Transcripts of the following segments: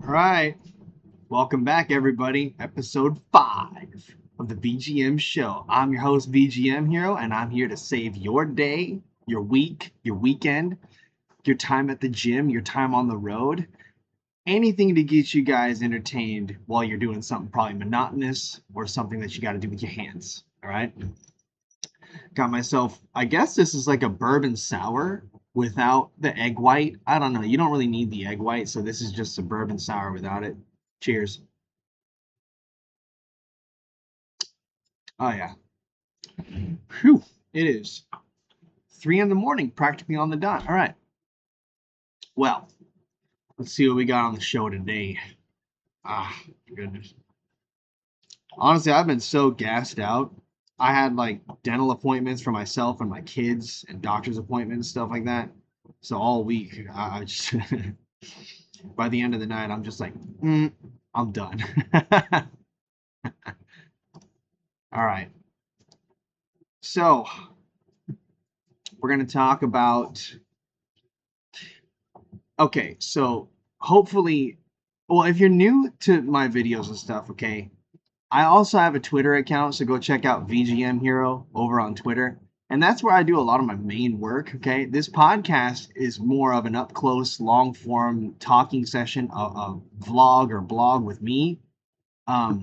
All right. Welcome back, everybody. Episode 5 of the VGM Show. I'm your host, VGMHero, and I'm here to save your day, your week, your weekend, your time at the gym, your time on the road. Anything to get you guys entertained while you're doing something probably monotonous or something that you got to do with your hands. All right. Got myself, I guess this is like a bourbon sour without the egg white. I don't know. You don't really need the egg white, so this is just a bourbon sour without it. Cheers. Oh, yeah. Whew. It is 3 in the morning, practically on the dot. All right. Well, let's see what we got on the show today. Ah, goodness. Honestly, I've been so gassed out. I had like dental appointments for myself and my kids and doctor's appointments, stuff like that. So all week, I just, by the end of the night, I'm just like, I'm done. All right. So we're going to talk about, okay, so hopefully, well, if you're new to my videos and stuff, okay, I also have a Twitter account, so go check out VGMHero over on Twitter. And that's where I do a lot of my main work, okay? This podcast is more of an up-close, long-form talking session, a vlog or blog with me. But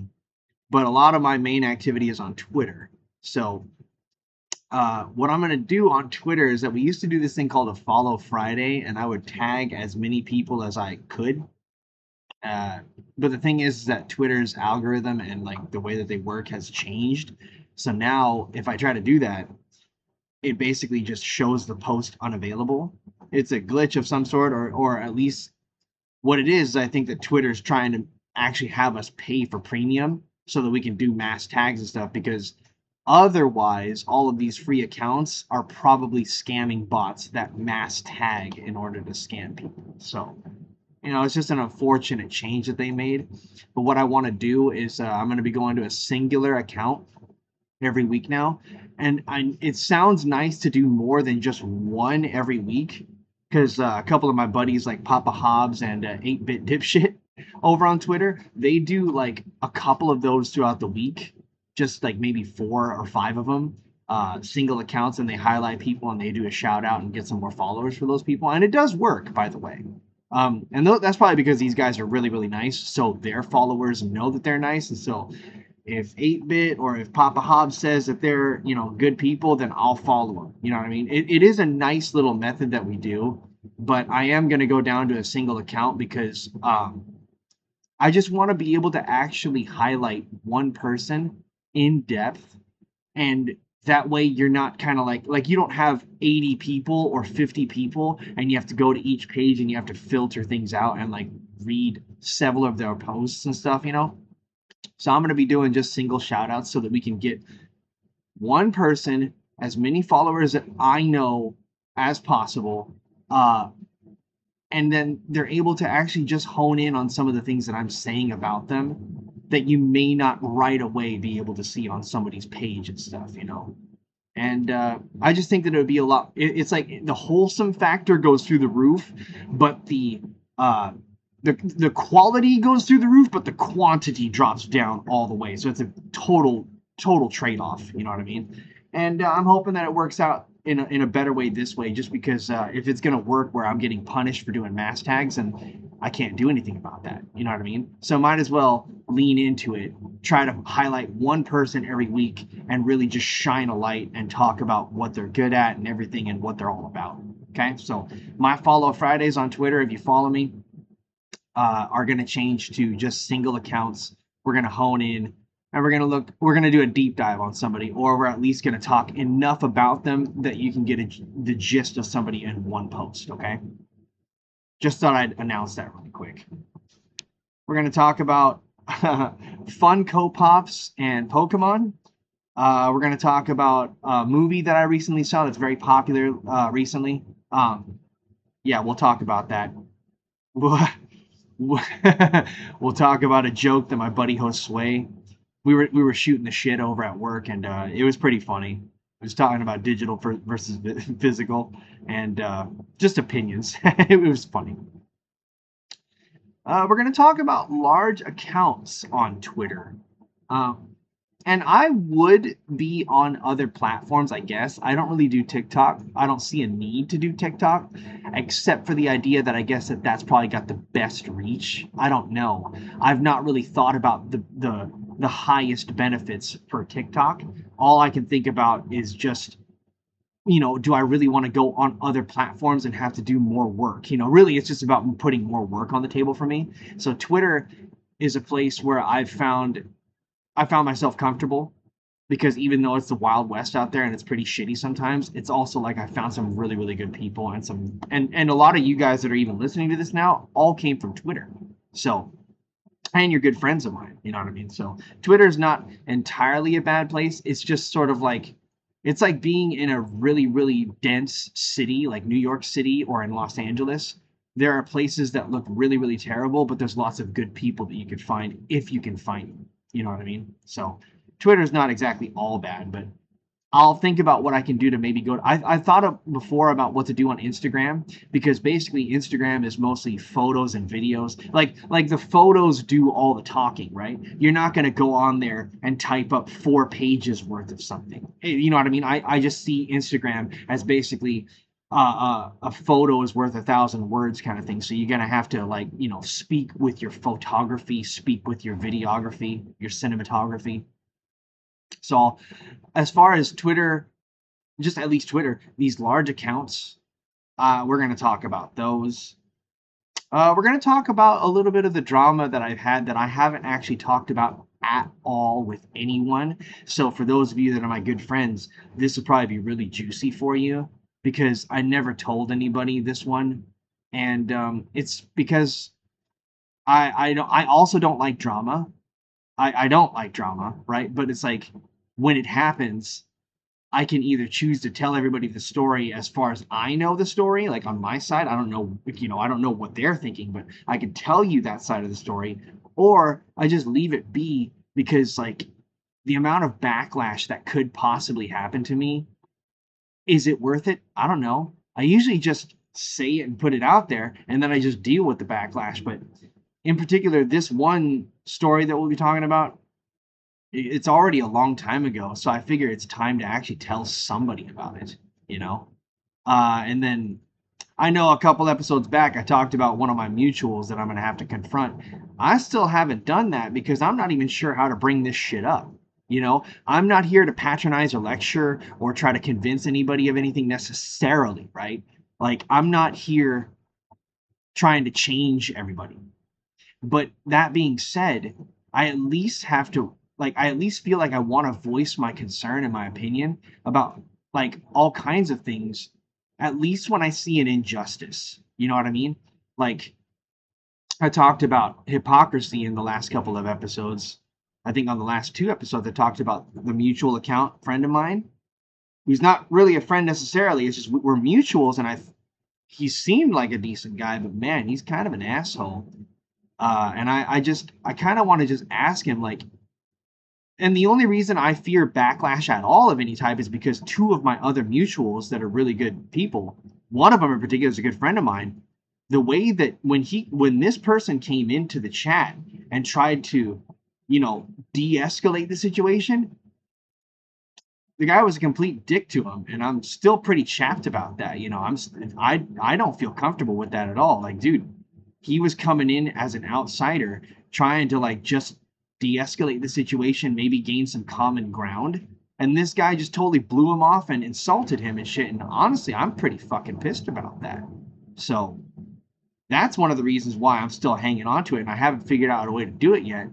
a lot of my main activity is on Twitter. So what I'm going to do on Twitter is that we used to do this thing called a Follow Friday, and I would tag as many people as I could. But the thing is that Twitter's algorithm and like the way that they work has changed. So now if I try to do that, it basically just shows the post unavailable. It's a glitch of some sort, or at least what it is, I think that Twitter's trying to actually have us pay for premium so that we can do mass tags and stuff, because otherwise all of these free accounts are probably scamming bots that mass tag in order to scam people. So it's just an unfortunate change that they made. But what I want to do is I'm going to be going to a singular account every week now. And it sounds nice to do more than just one every week, because a couple of my buddies like Papa Hobbs and 8-Bit Dipshit over on Twitter, they do like a couple of those throughout the week, just like maybe 4 or 5 of them. Single accounts, and they highlight people and they do a shout out and get some more followers for those people. And it does work, by the way. And that's probably because these guys are really, really nice, so their followers know that they're nice. And so if 8-Bit or if Papa Hobbs says that they're, good people, then I'll follow them. You know what I mean? It is a nice little method that we do, but I am going to go down to a single account because I just want to be able to actually highlight one person in depth, and that way you're not kind of like you don't have 80 people or 50 people and you have to go to each page and you have to filter things out and like read several of their posts and stuff. So I'm going to be doing just single shout outs so that we can get one person, as many followers that I know as possible, and then they're able to actually just hone in on some of the things that I'm saying about them that you may not right away be able to see on somebody's page and stuff. And I just think that it would be a lot. It's like the wholesome factor goes through the roof, but the quality goes through the roof, but the quantity drops down all the way. So it's a total trade-off. You know what I mean? And I'm hoping that it works out in a better way this way, just because if it's going to work where I'm getting punished for doing mass tags, and I can't do anything about that. You know what I mean? So might as well lean into it, try to highlight one person every week and really just shine a light and talk about what they're good at and everything and what they're all about. Okay? So my Follow Fridays on Twitter, if you follow me, are going to change to just single accounts. We're going to hone in, and we're going to do a deep dive on somebody, or we're at least going to talk enough about them that you can get the gist of somebody in one post. Okay? Just thought I'd announce that really quick. We're going to talk about Funko Pops and Pokemon. We're going to talk about a movie that I recently saw that's very popular recently. Yeah, we'll talk about that. We'll talk about a joke that my buddy host Sway. We were shooting the shit over at work, and it was pretty funny. It was talking about digital versus physical, and just opinions. It was funny. We're going to talk about large accounts on Twitter. And I would be on other platforms, I guess. I don't really do TikTok. I don't see a need to do TikTok, except for the idea that I guess that's probably got the best reach. I don't know. I've not really thought about the highest benefits for TikTok. All I can think about is just, do I really want to go on other platforms and have to do more work? Really, it's just about putting more work on the table for me. So Twitter is a place where I found myself comfortable, because even though it's the Wild West out there and it's pretty shitty sometimes, it's also like I found some really, really good people, and a lot of you guys that are even listening to this now all came from Twitter. So, and you're good friends of mine, you know what I mean? So Twitter is not entirely a bad place. It's just sort of like, it's like being in a really, really dense city like New York City or in Los Angeles. There are places that look really, really terrible, but there's lots of good people that you could find if you can find them. You know what I mean? So Twitter's not exactly all bad, but I'll think about what I can do to maybe go. I thought before about what to do on Instagram, because basically Instagram is mostly photos and videos. Like the photos do all the talking, right? You're not going to go on there and type up 4 pages worth of something. You know what I mean? I just see Instagram as basically a photo is worth 1,000 words kind of thing. So you're going to have to speak with your photography, speak with your videography, your cinematography. So as far as Twitter, just at least Twitter, these large accounts, we're going to talk about those. We're going to talk about a little bit of the drama that I've had that I haven't actually talked about at all with anyone. So for those of you that are my good friends, this will probably be really juicy for you, because I never told anybody this one. And it's because I also don't like drama. I don't like drama, right? But it's like, when it happens, I can either choose to tell everybody the story as far as I know the story, like on my side. I don't know, I don't know what they're thinking, but I can tell you that side of the story, or I just leave it be, because like the amount of backlash that could possibly happen to me, is it worth it? I don't know. I usually just say it and put it out there, and then I just deal with the backlash. But in particular, this one story that we'll be talking about, it's already a long time ago, so I figure it's time to actually tell somebody about it, And then I know a couple episodes back I talked about one of my mutuals that I'm going to have to confront. I still haven't done that because I'm not even sure how to bring this shit up. I'm not here to patronize or lecture or try to convince anybody of anything necessarily, right? Like, I'm not here trying to change everybody. But that being said, I at least have to, I at least feel like I want to voice my concern and my opinion about like all kinds of things, at least when I see an injustice. You know what I mean? Like, I talked about hypocrisy in the last couple of episodes. I think on the last 2 episodes, I talked about the mutual account friend of mine, who's not really a friend necessarily. It's just we're mutuals, and he seemed like a decent guy, but man, he's kind of an asshole. And I kind of want to just ask him, like, and the only reason I fear backlash at all of any type is because 2 of my other mutuals that are really good people, one of them in particular is a good friend of mine. The way that when this person came into the chat and tried to, de-escalate the situation, the guy was a complete dick to him, and I'm still pretty chapped about that. I don't feel comfortable with that at all. Like, dude, he was coming in as an outsider, trying to like just de-escalate the situation, maybe gain some common ground. And this guy just totally blew him off and insulted him and shit. And honestly, I'm pretty fucking pissed about that. So that's one of the reasons why I'm still hanging on to it, and I haven't figured out a way to do it yet.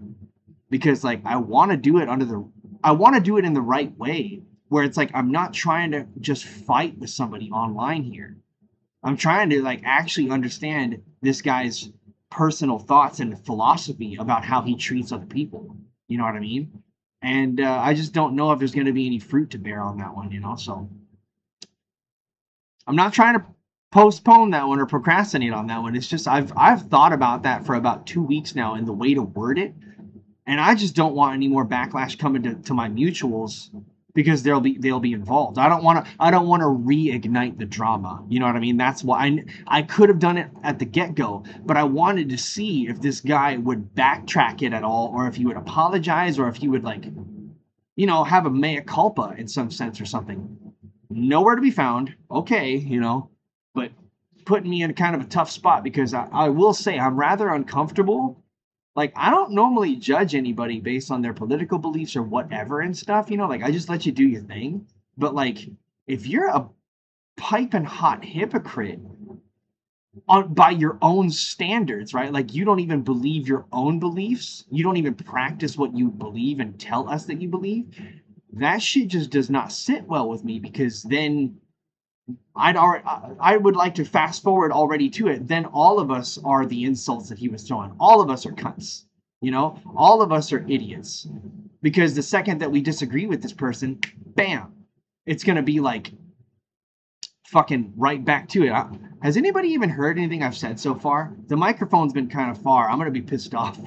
Because like I want to do it in the right way, where it's like I'm not trying to just fight with somebody online here. I'm trying to like actually understand this guy's personal thoughts and philosophy about how he treats other people. You know what I mean? And I just don't know if there's going to be any fruit to bear on that one, So I'm not trying to postpone that one or procrastinate on that one. It's just I've thought about that for about 2 weeks now, and the way to word it. And I just don't want any more backlash coming to my mutuals, because they'll be involved. I don't want to reignite the drama. You know what I mean? That's why I could have done it at the get-go, but I wanted to see if this guy would backtrack it at all, or if he would apologize, or if he would, like, you know, have a mea culpa in some sense or something. Nowhere to be found. Okay, you know, but putting me in kind of a tough spot, because I will say I'm rather uncomfortable. Like, I don't normally judge anybody based on their political beliefs or whatever and stuff, you know, like, I just let you do your thing. But, like, if you're a piping hot hypocrite by your own standards, right? Like, you don't even believe your own beliefs. You don't even practice what you believe and tell us that you believe. That shit just does not sit well with me, because then I would like to fast forward already to it. Then all of us are the insults that he was throwing. All of us are cunts. You know, all of us are idiots. Because the second that we disagree with this person, bam, it's going to be like fucking right back to it. Has anybody even heard anything I've said so far? The microphone's been kind of far. I'm going to be pissed off.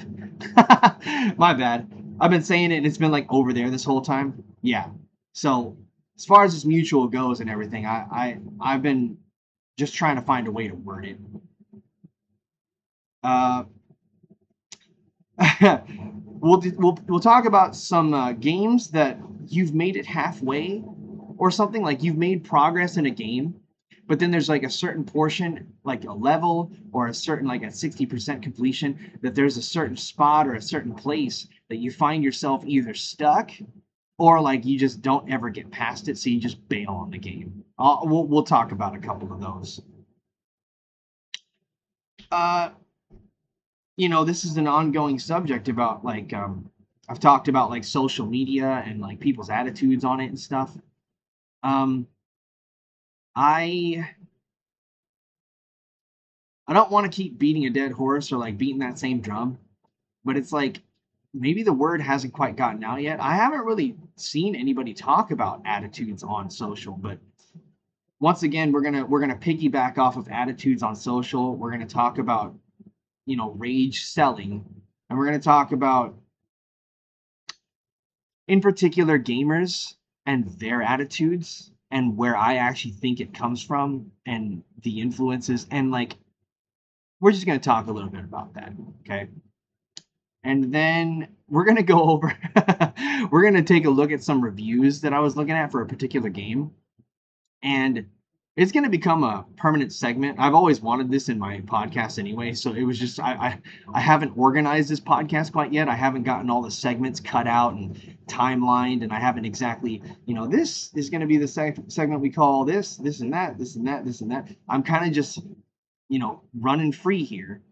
My bad. I've been saying it and it's been like over there this whole time. Yeah. So as far as this mutual goes and everything, I've been just trying to find a way to word it. We'll talk about some games that you've made it halfway or something. Like, you've made progress in a game, but then there's like a certain portion, like a level or a certain, like, a 60% completion, that there's a certain spot or a certain place that you find yourself either stuck, or like you just don't ever get past it, so you just bail on the game. We'll talk about a couple of those. You know, this is an ongoing subject about, like, I've talked about, like, social media and, like, people's attitudes on it and stuff. I don't want to keep beating a dead horse or, like, beating that same drum, but it's like, maybe the word hasn't quite gotten out yet. I haven't really seen anybody talk about attitudes on social, but once again, we're gonna piggyback off of attitudes on social. We're gonna talk about, you know, rage selling, and we're gonna talk about, in particular, gamers and their attitudes, and where I actually think it comes from, and the influences, and, like, we're just gonna talk a little bit about that, okay? And then we're going to go over, we're going to take a look at some reviews that I was looking at for a particular game. And it's going to become a permanent segment. I've always wanted this in my podcast anyway. So it was just, I haven't organized this podcast quite yet. I haven't gotten all the segments cut out and timelined. And I haven't exactly, you know, this is going to be the segment we call this and that, this and that, this and that. I'm kind of just, you know, running free here,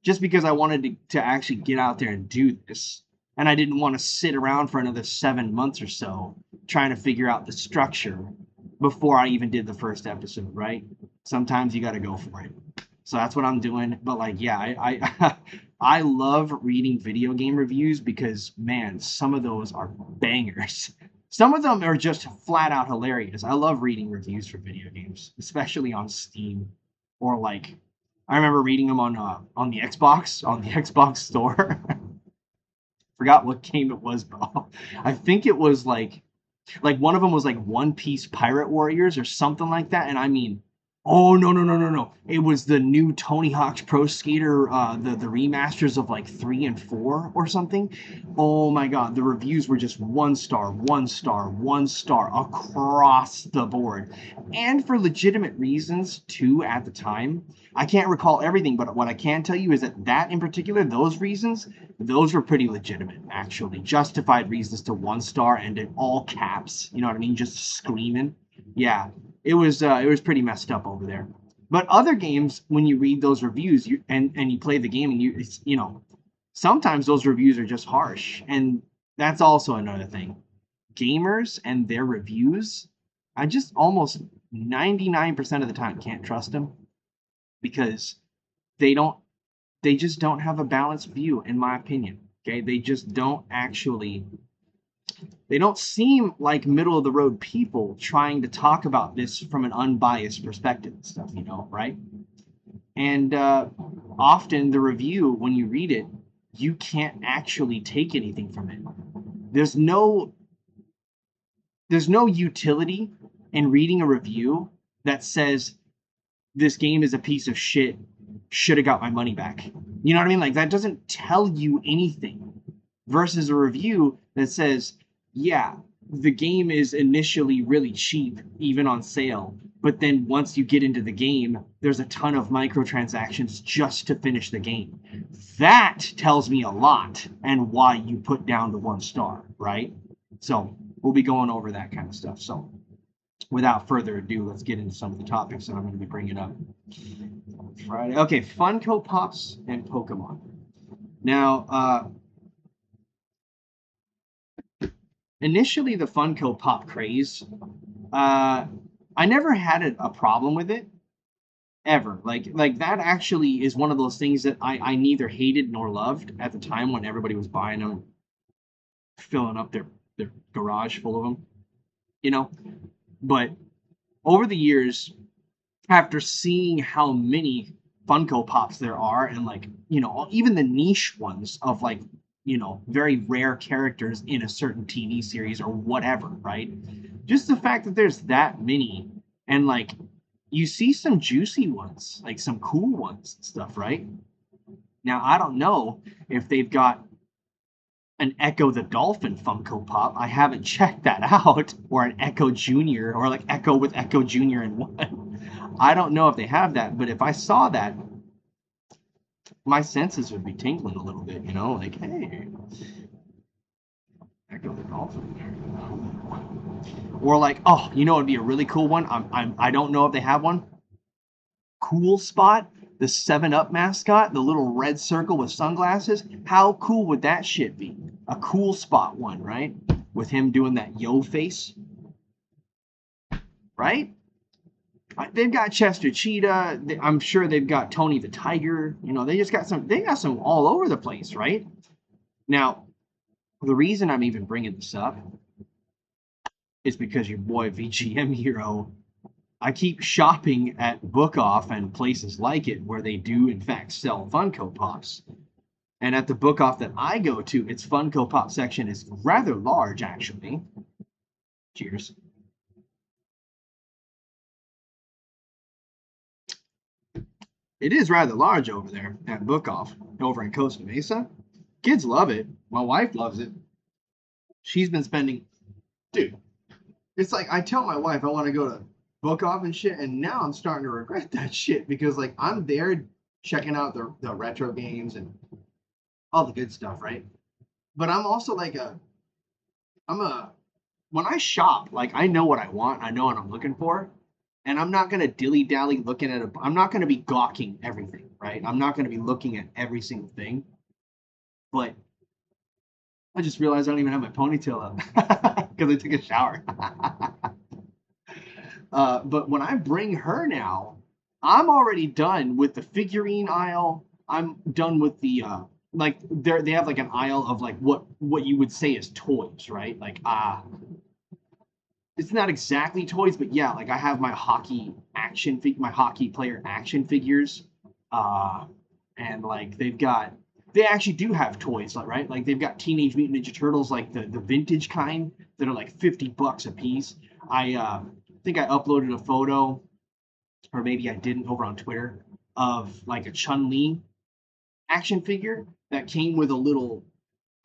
just because I wanted to actually get out there and do this. And I didn't want to sit around for another 7 months or so trying to figure out the structure before I even did the first episode, right? Sometimes you got to go for it. So that's what I'm doing. But, like, yeah, I love reading video game reviews because, man, some of those are bangers. Some of them are just flat out hilarious. I love reading reviews for video games, especially on Steam, or, like, I remember reading them on the Xbox store. Forgot what game it was, bro. I think it was like one of them was like One Piece Pirate Warriors or something like that. And I mean, oh no! It was the new Tony Hawk's Pro Skater, the remasters of, like, 3 and 4 or something. Oh my god, the reviews were just 1 star across the board, and for legitimate reasons too. At the time, I can't recall everything, but what I can tell you is that in particular, those reasons, those were pretty legitimate, actually justified reasons to 1 star and in all caps. You know what I mean? Just screaming. Yeah. It was pretty messed up over there. But other games, when you read those reviews, and you play the game, and you know, sometimes those reviews are just harsh, and that's also another thing. Gamers and their reviews, I just almost 99% of the time can't trust them, because they just don't have a balanced view, in my opinion. Okay, they just don't actually. They don't seem like middle of the road people trying to talk about this from an unbiased perspective and stuff, you know, right? And often the review, when you read it, you can't actually take anything from it. There's no there's no utility in reading a review that says this game is a piece of shit, should have got my money back. You know what I mean? Like, that doesn't tell you anything versus a review that says, yeah, the game is initially really cheap, even on sale, but then once you get into the game, there's a ton of microtransactions just to finish the game. That tells me a lot and why you put down the 1 star, right? So we'll be going over that kind of stuff. So without further ado, let's get into some of the topics that I'm going to be bringing up. Friday. Okay, Funko Pops and Pokemon. Now, initially the Funko Pop craze, I never had a problem with it, ever. Like that actually is one of those things that I neither hated nor loved at the time when everybody was buying them, filling up their garage full of them, you know? But over the years, after seeing how many Funko Pops there are, and like, you know, even the niche ones of like, you know, very rare characters in a certain TV series or whatever, right? Just the fact that there's that many, and like, you see some juicy ones, like some cool ones and stuff, right? Now, I don't know if they've got an Echo the Dolphin Funko Pop. I haven't checked that out. Or an Echo Jr. or like Echo with Echo Jr. in one. I don't know if they have that, but if I saw that, my senses would be tingling a little bit, you know, like, hey, Echo the Dolphin. Or like, oh, you know, it'd be a really cool one. I don't know if they have one. Cool Spot, the 7-Up mascot, the little red circle with sunglasses. How cool would that shit be? A Cool Spot one, right? With him doing that yo face, right? They've got Chester Cheetah. I'm sure they've got Tony the Tiger. You know, they got some all over the place, right? Now, the reason I'm even bringing this up is because your boy VGMHero, I keep shopping at Book Off and places like it where they do, in fact, sell Funko Pops. And at the Book Off that I go to, its Funko Pop section is rather large, actually. Cheers. It is rather large over there at Book Off, over in Costa Mesa. Kids love it. My wife loves it. She's been spending... Dude, it's like I tell my wife I want to go to Book Off and shit, and now I'm starting to regret that shit because, like, I'm there checking out the retro games and all the good stuff, right? But I'm also like when I shop, like, I know what I want, I know what I'm looking for, and I'm not going to dilly-dally looking at I'm not going to be gawking everything, right? I'm not going to be looking at every single thing. But I just realized I don't even have my ponytail up because I took a shower. But when I bring her now, I'm already done with the figurine aisle. I'm done with the like they have like an aisle of like what you would say is toys, right? Like it's not exactly toys, but yeah, like I have my hockey player action figures, and like they actually do have toys, right? Like they've got Teenage Mutant Ninja Turtles, like the vintage kind that are like $50 a piece. I think I uploaded a photo, or maybe I didn't, over on Twitter, of like a Chun-Li action figure that came with a little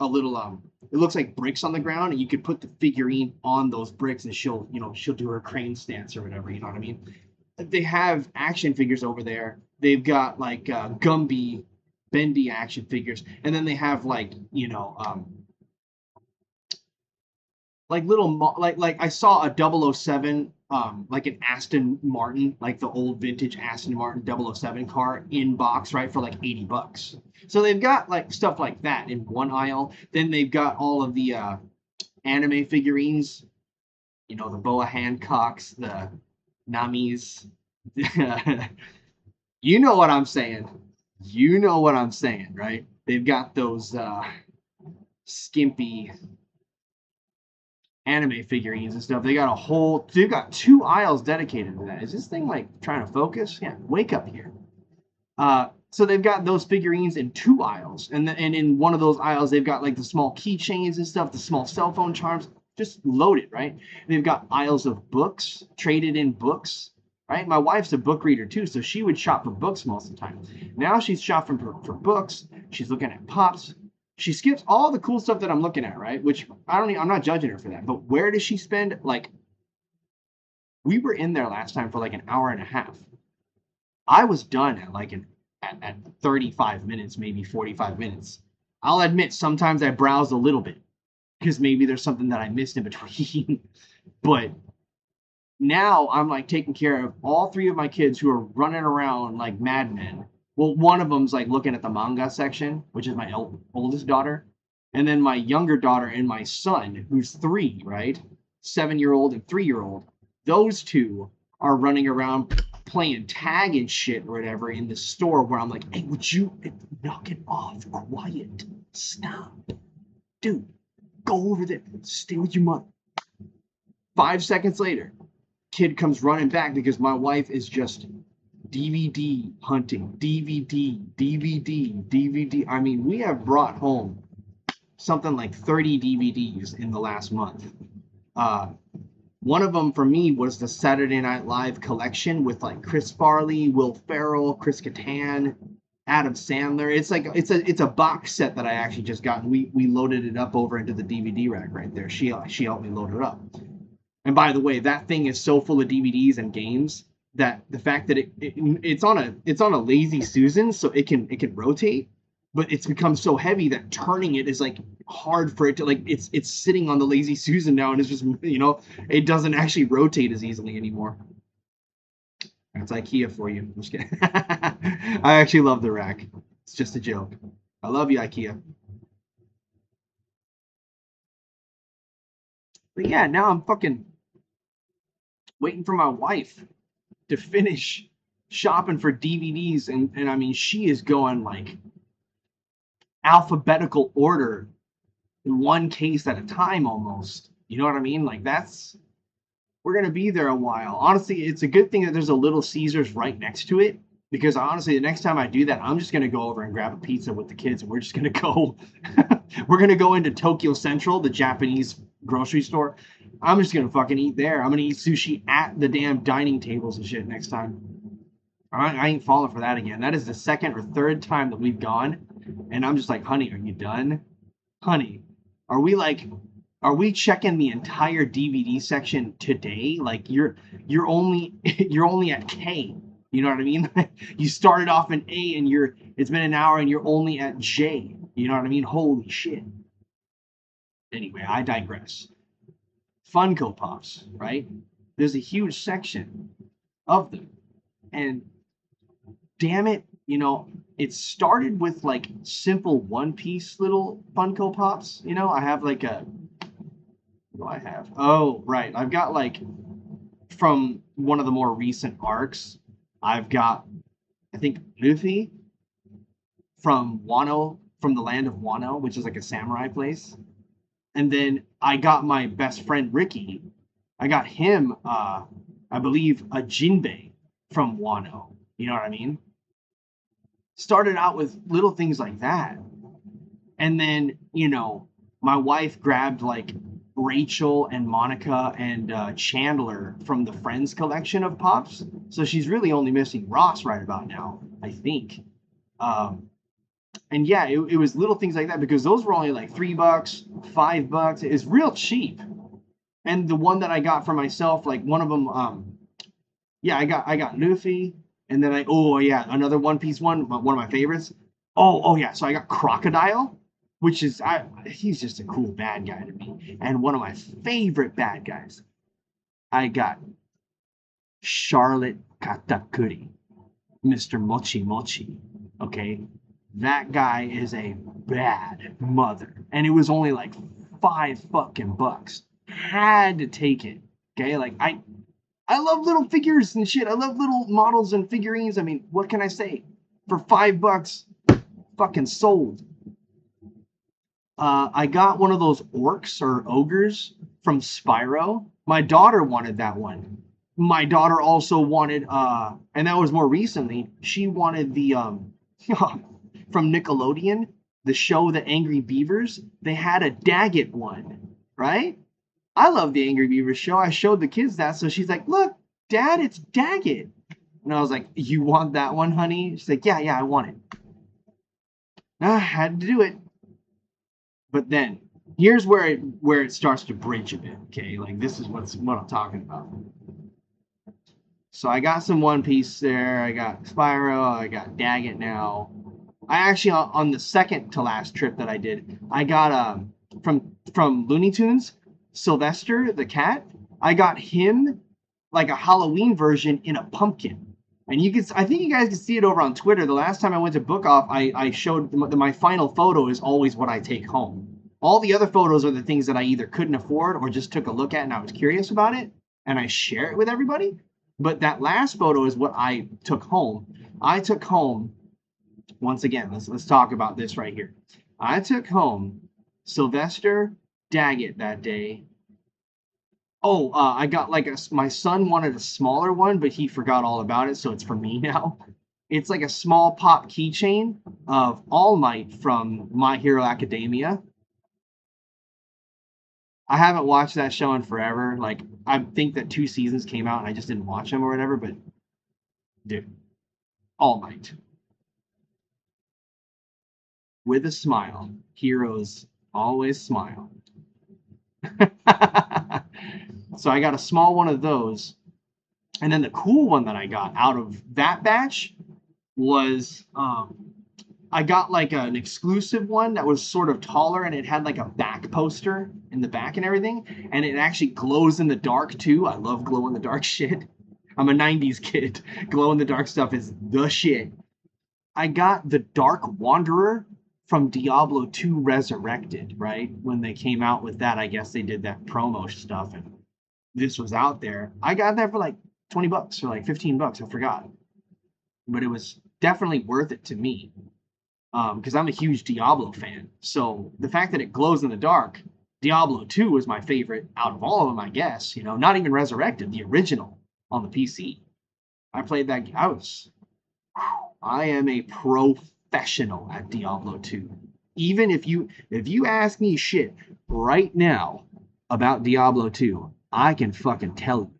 it looks like bricks on the ground, and you could put the figurine on those bricks and she'll do her crane stance or whatever, you know what I mean? They have action figures over there. They've got like Gumby, bendy action figures, and then they have like, like little like I saw a 007 like an Aston Martin, like the old vintage Aston Martin 007 car in box, right, for like $80. So they've got like stuff like that in one aisle. Then they've got all of the anime figurines, the Boa Hancocks, the Namis. You know what I'm saying. You know what I'm saying, right? They've got those skimpy anime figurines and stuff. They've got 2 aisles dedicated to that. Is this thing like trying to focus? Yeah, wake up here. So they've got those figurines in 2 aisles, and in one of those aisles they've got like the small keychains and stuff, the small cell phone charms. just loaded, right? They've got aisles of books, traded in books, right? My wife's a book reader too, so she would shop for books most of the time. Now she's shopping for books. She's looking at pops. She skips all the cool stuff that I'm looking at, right? Which I'm not judging her for that. But where does she spend? Like, we were in there last time for like an hour and a half. I was done at like at 35 minutes, maybe 45 minutes. I'll admit sometimes I browse a little bit because maybe there's something that I missed in between. But now I'm like taking care of all three of my kids who are running around like madmen. Well, one of them's like looking at the manga section, which is my oldest daughter. And then my younger daughter and my son, who's 3, right? 7-year-old and 3-year-old. Those two are running around playing tag and shit or whatever in the store where I'm like, hey, would you knock it off? Quiet. Stop. Dude, go over there. Stay with your mother. 5 seconds later, kid comes running back because my wife is just DVD hunting. DVD. I mean, we have brought home something like 30 DVDs in the last month. One of them for me was the Saturday Night Live collection with like Chris Farley, Will Ferrell, Chris Kattan, Adam Sandler. It's a box set that I actually just got, and we loaded it up over into the DVD rack right there. She helped me load it up. And by the way, that thing is so full of DVDs and games that the fact that it's on a lazy Susan, so it can rotate, but it's become so heavy that turning it is like hard for it to, like, it's sitting on the lazy Susan now, and it's just, it doesn't actually rotate as easily anymore. That's IKEA for you. I'm just kidding. I actually love the rack. It's just a joke. I love you, IKEA. But yeah, now I'm fucking waiting for my wife to finish shopping for DVDs, and I mean, she is going like alphabetical order in one case at a time almost. You know what I mean? Like, we're going to be there a while. Honestly, it's a good thing that there's a Little Caesars right next to it, because honestly, the next time I do that, I'm just going to go over and grab a pizza with the kids, and we're just going to go, we're going to go into Tokyo Central, the Japanese grocery store. I'm just going to fucking eat there. I'm going to eat sushi at the damn dining tables and shit next time. I ain't falling for that again. That is the second or third time that we've gone, and I'm just like, honey, are you done? Honey, are we checking the entire DVD section today? Like, you're only at K. You know what I mean? You started off in A and it's been an hour and you're only at J. You know what I mean? Holy shit. Anyway, I digress. Funko Pops, right? There's a huge section of them. And damn it, it started with like simple one-piece little Funko Pops. I have like what do I have? Oh, right. I've got like, from one of the more recent arcs, I've got, I think, Luffy from Wano, from the land of Wano, which is like a samurai place. And then I got my best friend Ricky. I got him, I believe, a Jinbei from Wano. You know what I mean? Started out with little things like that. And then, my wife grabbed like Rachel and Monica and Chandler from the Friends collection of Pops. So she's really only missing Ross right about now, I think. And yeah, it was little things like that, because those were only like $3, $5. It was real cheap. And the one that I got for myself, like one of them, I got Luffy, and then another One Piece one of my favorites. Oh yeah, so I got Crocodile, which is he's just a cool bad guy to me. And one of my favorite bad guys, I got Charlotte Katakuri, Mr. Mochi Mochi. Okay, that guy is a bad mother, and it was only like $5 fucking bucks. Had to take it. Okay, like I love little figures and shit. I love little models and figurines. I mean, what can I say? For $5, fucking sold. I got one of those orcs or ogres from Spyro. My daughter wanted that one. My daughter also wanted, and that was more recently, she wanted the, from Nickelodeon, the show The Angry Beavers. They had a Daggett one, right? I love the Angry Beaver show. I showed the kids that, so she's like, look, Dad, it's Daggett. And I was like, you want that one, honey? She's like, yeah, I want it. I had to do it. But then, here's where it starts to bridge a bit, okay? Like, this is what I'm talking about. So I got some One Piece there. I got Spyro. I got Daggett now. I actually, on the second to last trip that I did, I got from Looney Tunes, Sylvester the cat. I got him like a Halloween version in a pumpkin. And I think you guys can see it over on Twitter. The last time I went to Book Off, I showed my final photo is always what I take home. All the other photos are the things that I either couldn't afford or just took a look at and I was curious about it, and I share it with everybody. But that last photo is what I took home. I took home, once again, let's talk about this right here. I took home Sylvester Daggett that day. Oh, I got like my son wanted a smaller one, but he forgot all about it, so it's for me now. It's like a small pop keychain of All Might from My Hero Academia. I haven't watched that show in forever. Like, I think that 2 seasons came out and I just didn't watch them or whatever, but dude, All Might. With a smile. Heroes always smile. So I got a small one of those. And then the cool one that I got out of that batch was I got like an exclusive one that was sort of taller and it had like a back poster in the back and everything. And it actually glows in the dark too. I love glow in the dark shit. I'm a 90s kid. Glow in the dark stuff is the shit. I got the Dark Wanderer from Diablo 2 Resurrected, right? When they came out with that, I guess they did that promo stuff and this was out there. I got that for like $20 or like $15. I forgot. But it was definitely worth it to me. Because I'm a huge Diablo fan. So the fact that it glows in the dark, Diablo 2 was my favorite out of all of them, I guess. You know, not even Resurrected, the original on the PC. I played that. I am a professional at Diablo 2. Even if you ask me shit right now about Diablo 2, I can fucking tell you.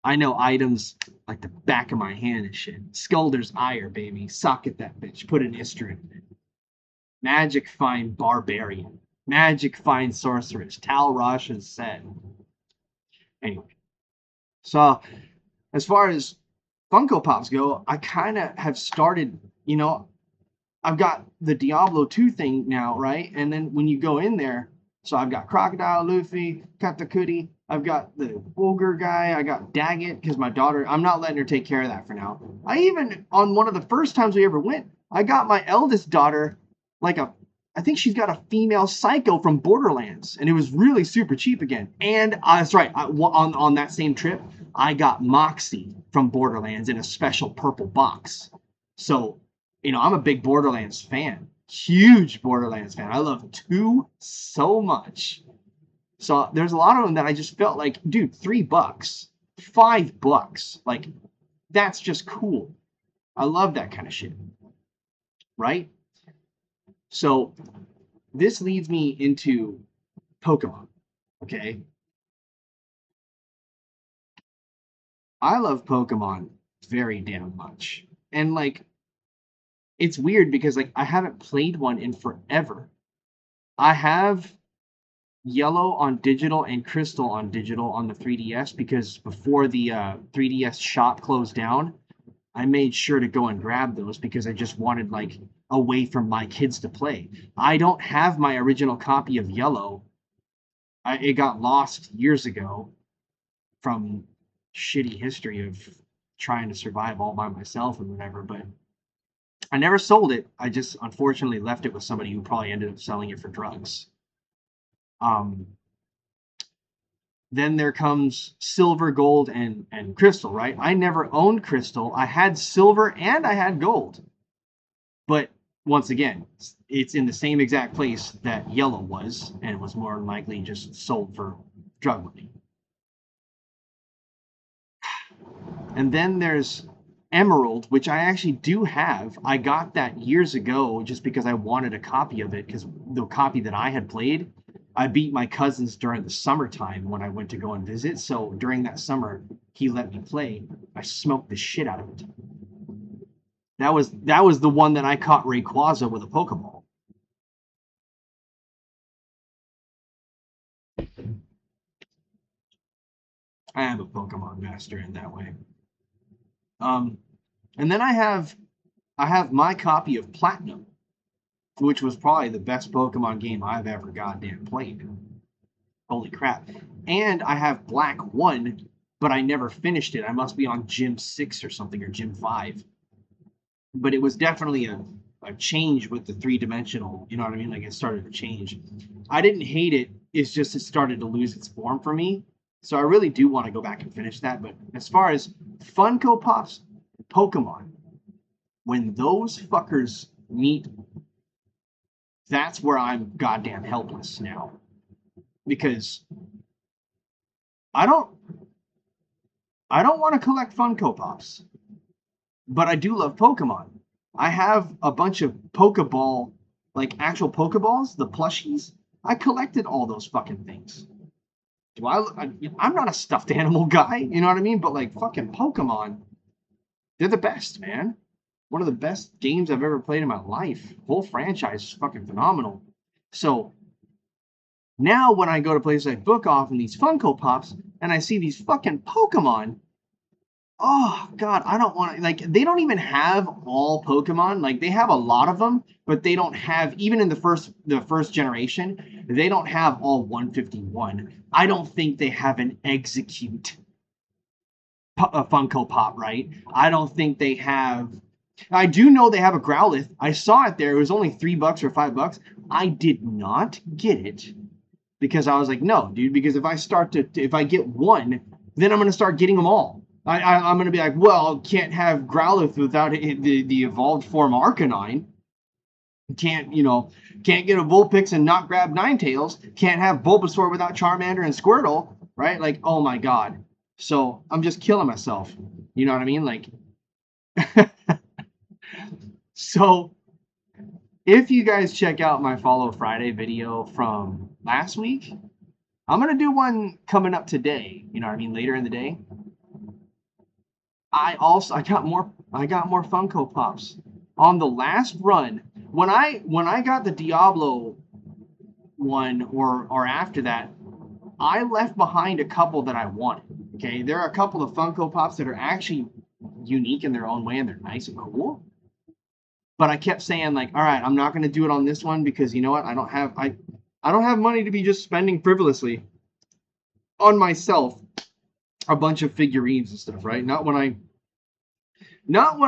I know items like the back of my hand and shit. Skulder's Ire, baby. Socket that bitch. Put an Istra in it. Magic Find Barbarian. Magic Find Sorceress. Tal Rosh has said. Anyway. So, as far as Funko Pops go, I kind of have started, you know, I've got the Diablo 2 thing now, right? And then when you go in there, so I've got Crocodile Luffy, Katakuri, I've got the Ogre guy, I got Daggett, because my daughter, I'm not letting her take care of that for now. I even, on one of the first times we ever went, I got my eldest daughter, I think she's got a female Psycho from Borderlands, and it was really super cheap again. And that's right, on that same trip, I got Moxie from Borderlands in a special purple box. So, you know, I'm a big Borderlands fan. Huge Borderlands fan. I love 2 so much. So there's a lot of them that I just felt like, dude, $3, $5. Like, that's just cool. I love that kind of shit. Right? So this leads me into Pokemon. Okay? I love Pokemon very damn much. And like, it's weird because like I haven't played one in forever. I have Yellow on digital and Crystal on digital on the 3DS because before the 3DS shop closed down, I made sure to go and grab those because I just wanted like a way for my kids to play. I don't have my original copy of Yellow. It got lost years ago from shitty history of trying to survive all by myself and whatever, but I never sold it. I just unfortunately left it with somebody who probably ended up selling it for drugs. Then there comes Silver, Gold, and Crystal, right? I never owned Crystal. I had Silver and I had Gold. But once again, it's in the same exact place that Yellow was, and was more than likely just sold for drug money. And then there's Emerald, which I actually do have. I got that years ago just because I wanted a copy of it, because the copy that I had played, I beat my cousins during the summertime when I went to go and visit. So during that summer, he let me play. I smoked the shit out of it. That was the one that I caught Rayquaza with a Pokeball. I am a Pokemon master in that way. And then I have my copy of Platinum, which was probably the best Pokemon game I've ever goddamn played. Holy crap. And I have Black 1, but I never finished it. I must be on Gym 6 or something, or Gym 5. But it was definitely a change with the three-dimensional, you know what I mean? Like, it started to change. I didn't hate it. It's just it started to lose its form for me. So I really do want to go back and finish that. But as far as Funko Pops, Pokemon, when those fuckers meet, that's where I'm goddamn helpless now. Because I don't want to collect Funko Pops, but I do love Pokemon. I have a bunch of Pokeball, like actual Pokeballs, the plushies. I collected all those fucking things. I'm not a stuffed animal guy, you know what I mean? But like fucking Pokemon, they're the best, man. One of the best games I've ever played in my life. Whole franchise is fucking phenomenal. So now when I go to places like Book Off and these Funko Pops and I see these fucking Pokemon, oh god, I don't want to, like, they don't even have all Pokemon. Like, they have a lot of them, but they don't have, even in the first generation, they don't have all 151. I don't think they have an Execute a Funko Pop, right? I don't think they have. I do know they have a Growlithe. I saw it there. It was only $3 or $5. I did not get it because I was like, no, dude. Because if I get one, then I'm gonna start getting them all. I'm going to be like, well, can't have Growlithe without the evolved form Arcanine. Can't get a Vulpix and not grab Ninetales. Can't have Bulbasaur without Charmander and Squirtle, right? Like, oh my god. So I'm just killing myself. You know what I mean? Like, so if you guys check out my Follow Friday video from last week, I'm going to do one coming up today. You know what I mean? Later in the day. I got more Funko Pops on the last run. When I got the Diablo one or after that, I left behind a couple that I wanted. Okay, there are a couple of Funko Pops that are actually unique in their own way and they're nice and cool. But I kept saying, like, all right, I'm not going to do it on this one because you know what? I don't have money to be just spending frivolously on myself a bunch of figurines and stuff, right? Not when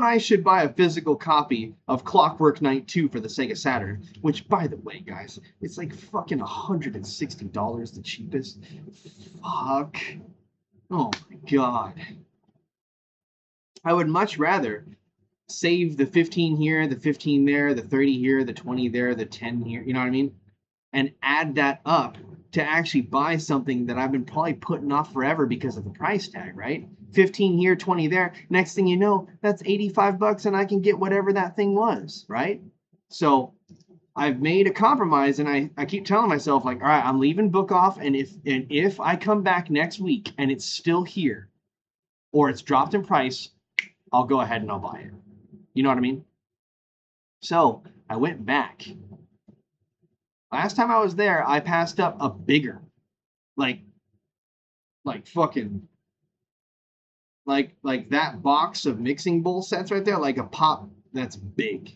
I should buy a physical copy of Clockwork Knight 2 for the Sega Saturn, which, by the way, guys, it's like fucking $160, the cheapest. Fuck. Oh my god. I would much rather save the 15 here, the 15 there, the 30 here, the 20 there, the 10 here, you know what I mean? And add that up to actually buy something that I've been probably putting off forever because of the price tag, right? 15 here, 20 there. Next thing you know, that's $85 and I can get whatever that thing was, right? So I've made a compromise and I keep telling myself, like, all right, I'm leaving Book Off, and if I come back next week and it's still here or it's dropped in price, I'll go ahead and I'll buy it. You know what I mean? So I went back. Last time I was there, I passed up a bigger, like fucking, like that box of mixing bowl sets right there, like a pop that's big.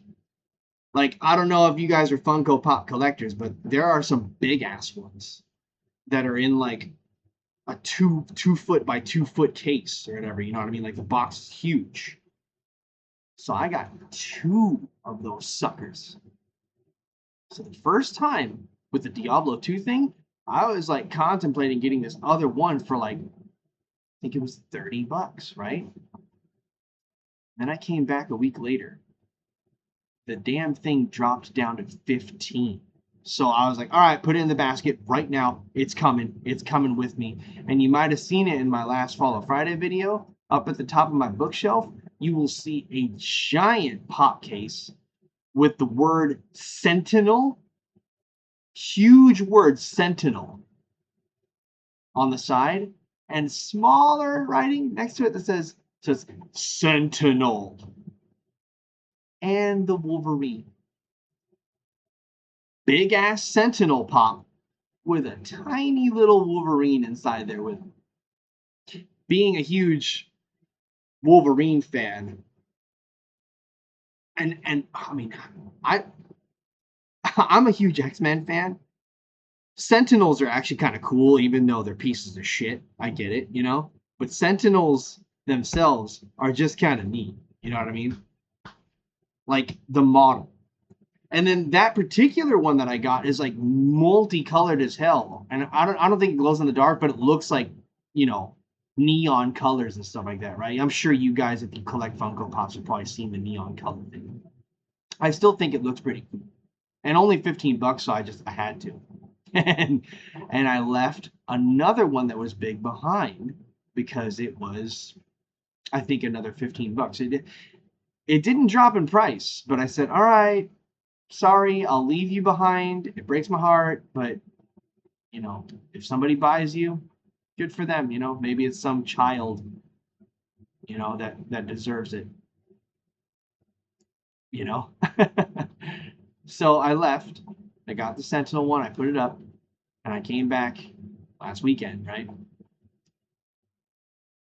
Like, I don't know if you guys are Funko Pop collectors, but there are some big ass ones that are in like a 2 foot by 2 foot case or whatever. You know what I mean? Like, the box is huge. So I got 2 of those suckers. So the first time with the Diablo 2 thing, I was like contemplating getting this other one for like, I think it was $30, right? Then I came back a week later. The damn thing dropped down to 15. So I was like, all right, put it in the basket right now. It's coming. It's coming with me. And you might have seen it in my last Follow Friday video. Up at the top of my bookshelf, you will see a giant pop case with the word Sentinel huge word Sentinel on the side, and smaller writing next to it that says Sentinel. And the Wolverine. Big ass Sentinel pop with a tiny little Wolverine inside there with him. Being a huge Wolverine fan, and I mean, I'm a huge X-Men fan. Sentinels are actually kind of cool, even though they're pieces of shit. I get it, you know? But Sentinels themselves are just kind of neat. You know what I mean? Like the model. And then that particular one that I got is like multicolored as hell. And I don't think it glows in the dark, but it looks like, you know, neon colors and stuff like that, right? I'm sure you guys, if you collect Funko Pops, have probably seen the neon color thing. I still think it looks pretty cool. And only $15, so I had to. and I left another one that was big behind because it was, I think, another $15. It didn't drop in price, but I said, all right, sorry, I'll leave you behind. It breaks my heart, but, you know, if somebody buys you, good for them, you know. Maybe it's some child, you know, that deserves it, you know. So I left. I got the Sentinel one. I put it up, and I came back last weekend, right?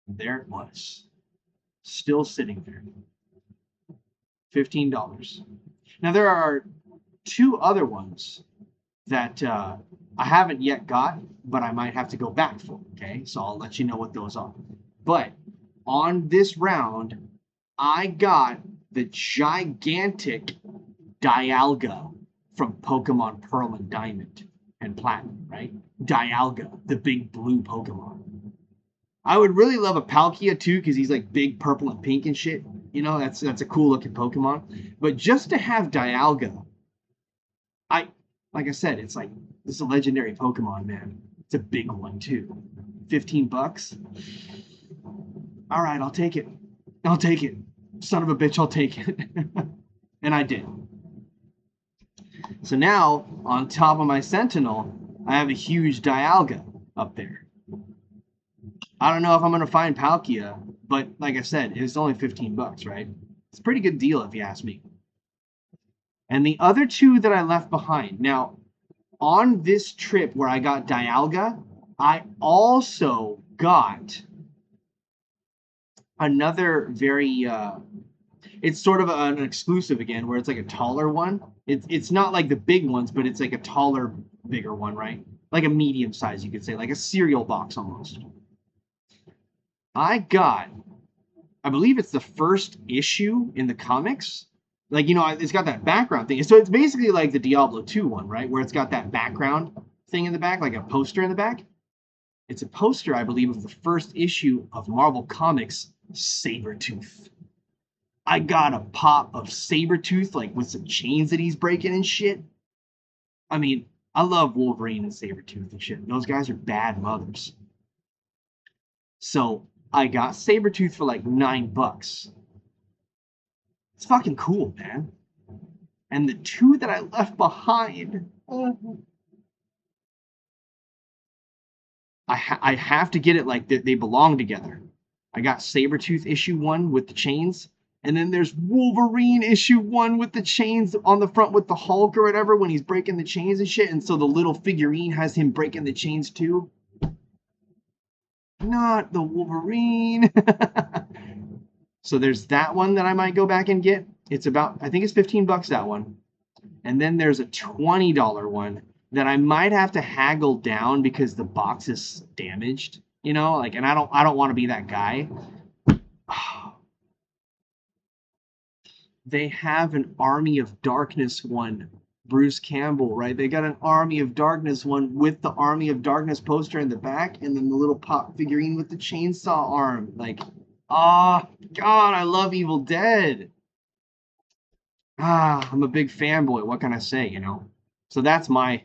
There it was, still sitting there. $15. Now there are two other ones that I haven't yet got, but I might have to go back for. Okay, so I'll let you know what those are. But on this round, I got the gigantic Dialga from Pokemon Pearl and Diamond and Platinum, right? Dialga, the big blue Pokemon. I would really love a Palkia too, because he's like big purple and pink and shit. You know, that's a cool looking Pokemon. But just to have Dialga, like I said, it's like, this is a legendary Pokemon, man. It's a big one too. $15. All right, I'll take it. I'll take it. Son of a bitch, I'll take it. And I did. So now, on top of my Sentinel, I have a huge Dialga up there. I don't know if I'm going to find Palkia, but like I said, it's only $15, right? It's a pretty good deal if you ask me. And the other two that I left behind. Now, on this trip where I got Dialga, I also got another very, it's sort of an exclusive again, where it's like a taller one. It's not like the big ones, but it's like a taller, bigger one, right? Like a medium size, you could say, like a cereal box almost. I got, I believe it's the first issue in the comics. Like, you know, it's got that background thing. So it's basically like the Diablo 2 one, right? Where it's got that background thing in the back, like a poster in the back. It's a poster, I believe, of the first issue of Marvel Comics, Sabretooth. I got a pop of Sabretooth, like with some chains that he's breaking and shit. I mean, I love Wolverine and Sabretooth and shit. Those guys are bad mothers. So I got Sabretooth for like $9. It's fucking cool, man. And the two that I left behind, I have to get it like they belong together. I got Sabretooth issue 1 with the chains, and then there's Wolverine issue 1 with the chains on the front with the Hulk or whatever when he's breaking the chains and shit, and so the little figurine has him breaking the chains too. Not the Wolverine. So there's that one that I might go back and get. It's about, I think it's $15, that one. And then there's a $20 one that I might have to haggle down because the box is damaged, you know, like, and I don't want to be that guy. They have an Army of Darkness one, Bruce Campbell, right? They got an Army of Darkness one with the Army of Darkness poster in the back, and then the little pop figurine with the chainsaw arm. Like, God, I love Evil Dead. I'm a big fanboy. What can I say, you know? So that's my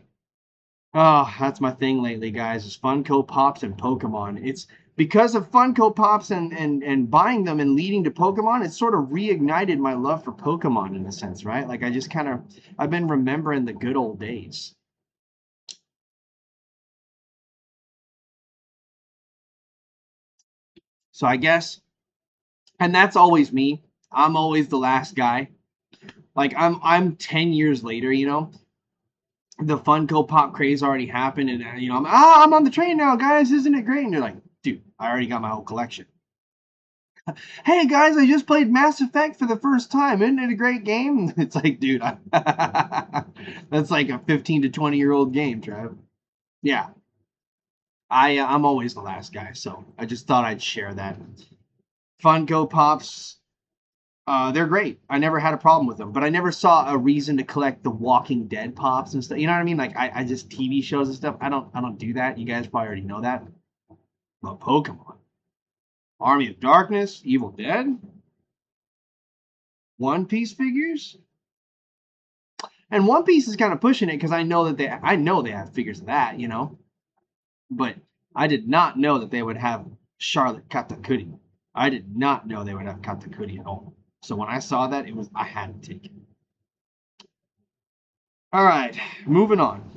thing lately, guys, is Funko Pops and Pokemon. It's because of Funko Pops and buying them and leading to Pokemon, it's sort of reignited my love for Pokemon in a sense, right? Like, I've been remembering the good old days. So I guess, and that's always me. I'm always the last guy. Like I'm 10 years later, you know. The Funko Pop craze already happened, and you know, I'm on the train now, guys. Isn't it great? And you're like, dude, I already got my whole collection. Hey guys, I just played Mass Effect for the first time. Isn't it a great game? It's like, dude, that's like a 15 to 20-year-old game, Trev. Yeah, I'm always the last guy, so I just thought I'd share that. Funko Pops, they're great. I never had a problem with them, but I never saw a reason to collect the Walking Dead pops and stuff. You know what I mean? Like I just TV shows and stuff. I don't do that. You guys probably already know that. But Pokemon, Army of Darkness, Evil Dead, One Piece figures, and One Piece is kind of pushing it because I know they have figures of that, you know. But I did not know that they would have Charlotte Katakuri. I did not know they would have Katakuri at all. So when I saw that, I had to take it. All right, moving on.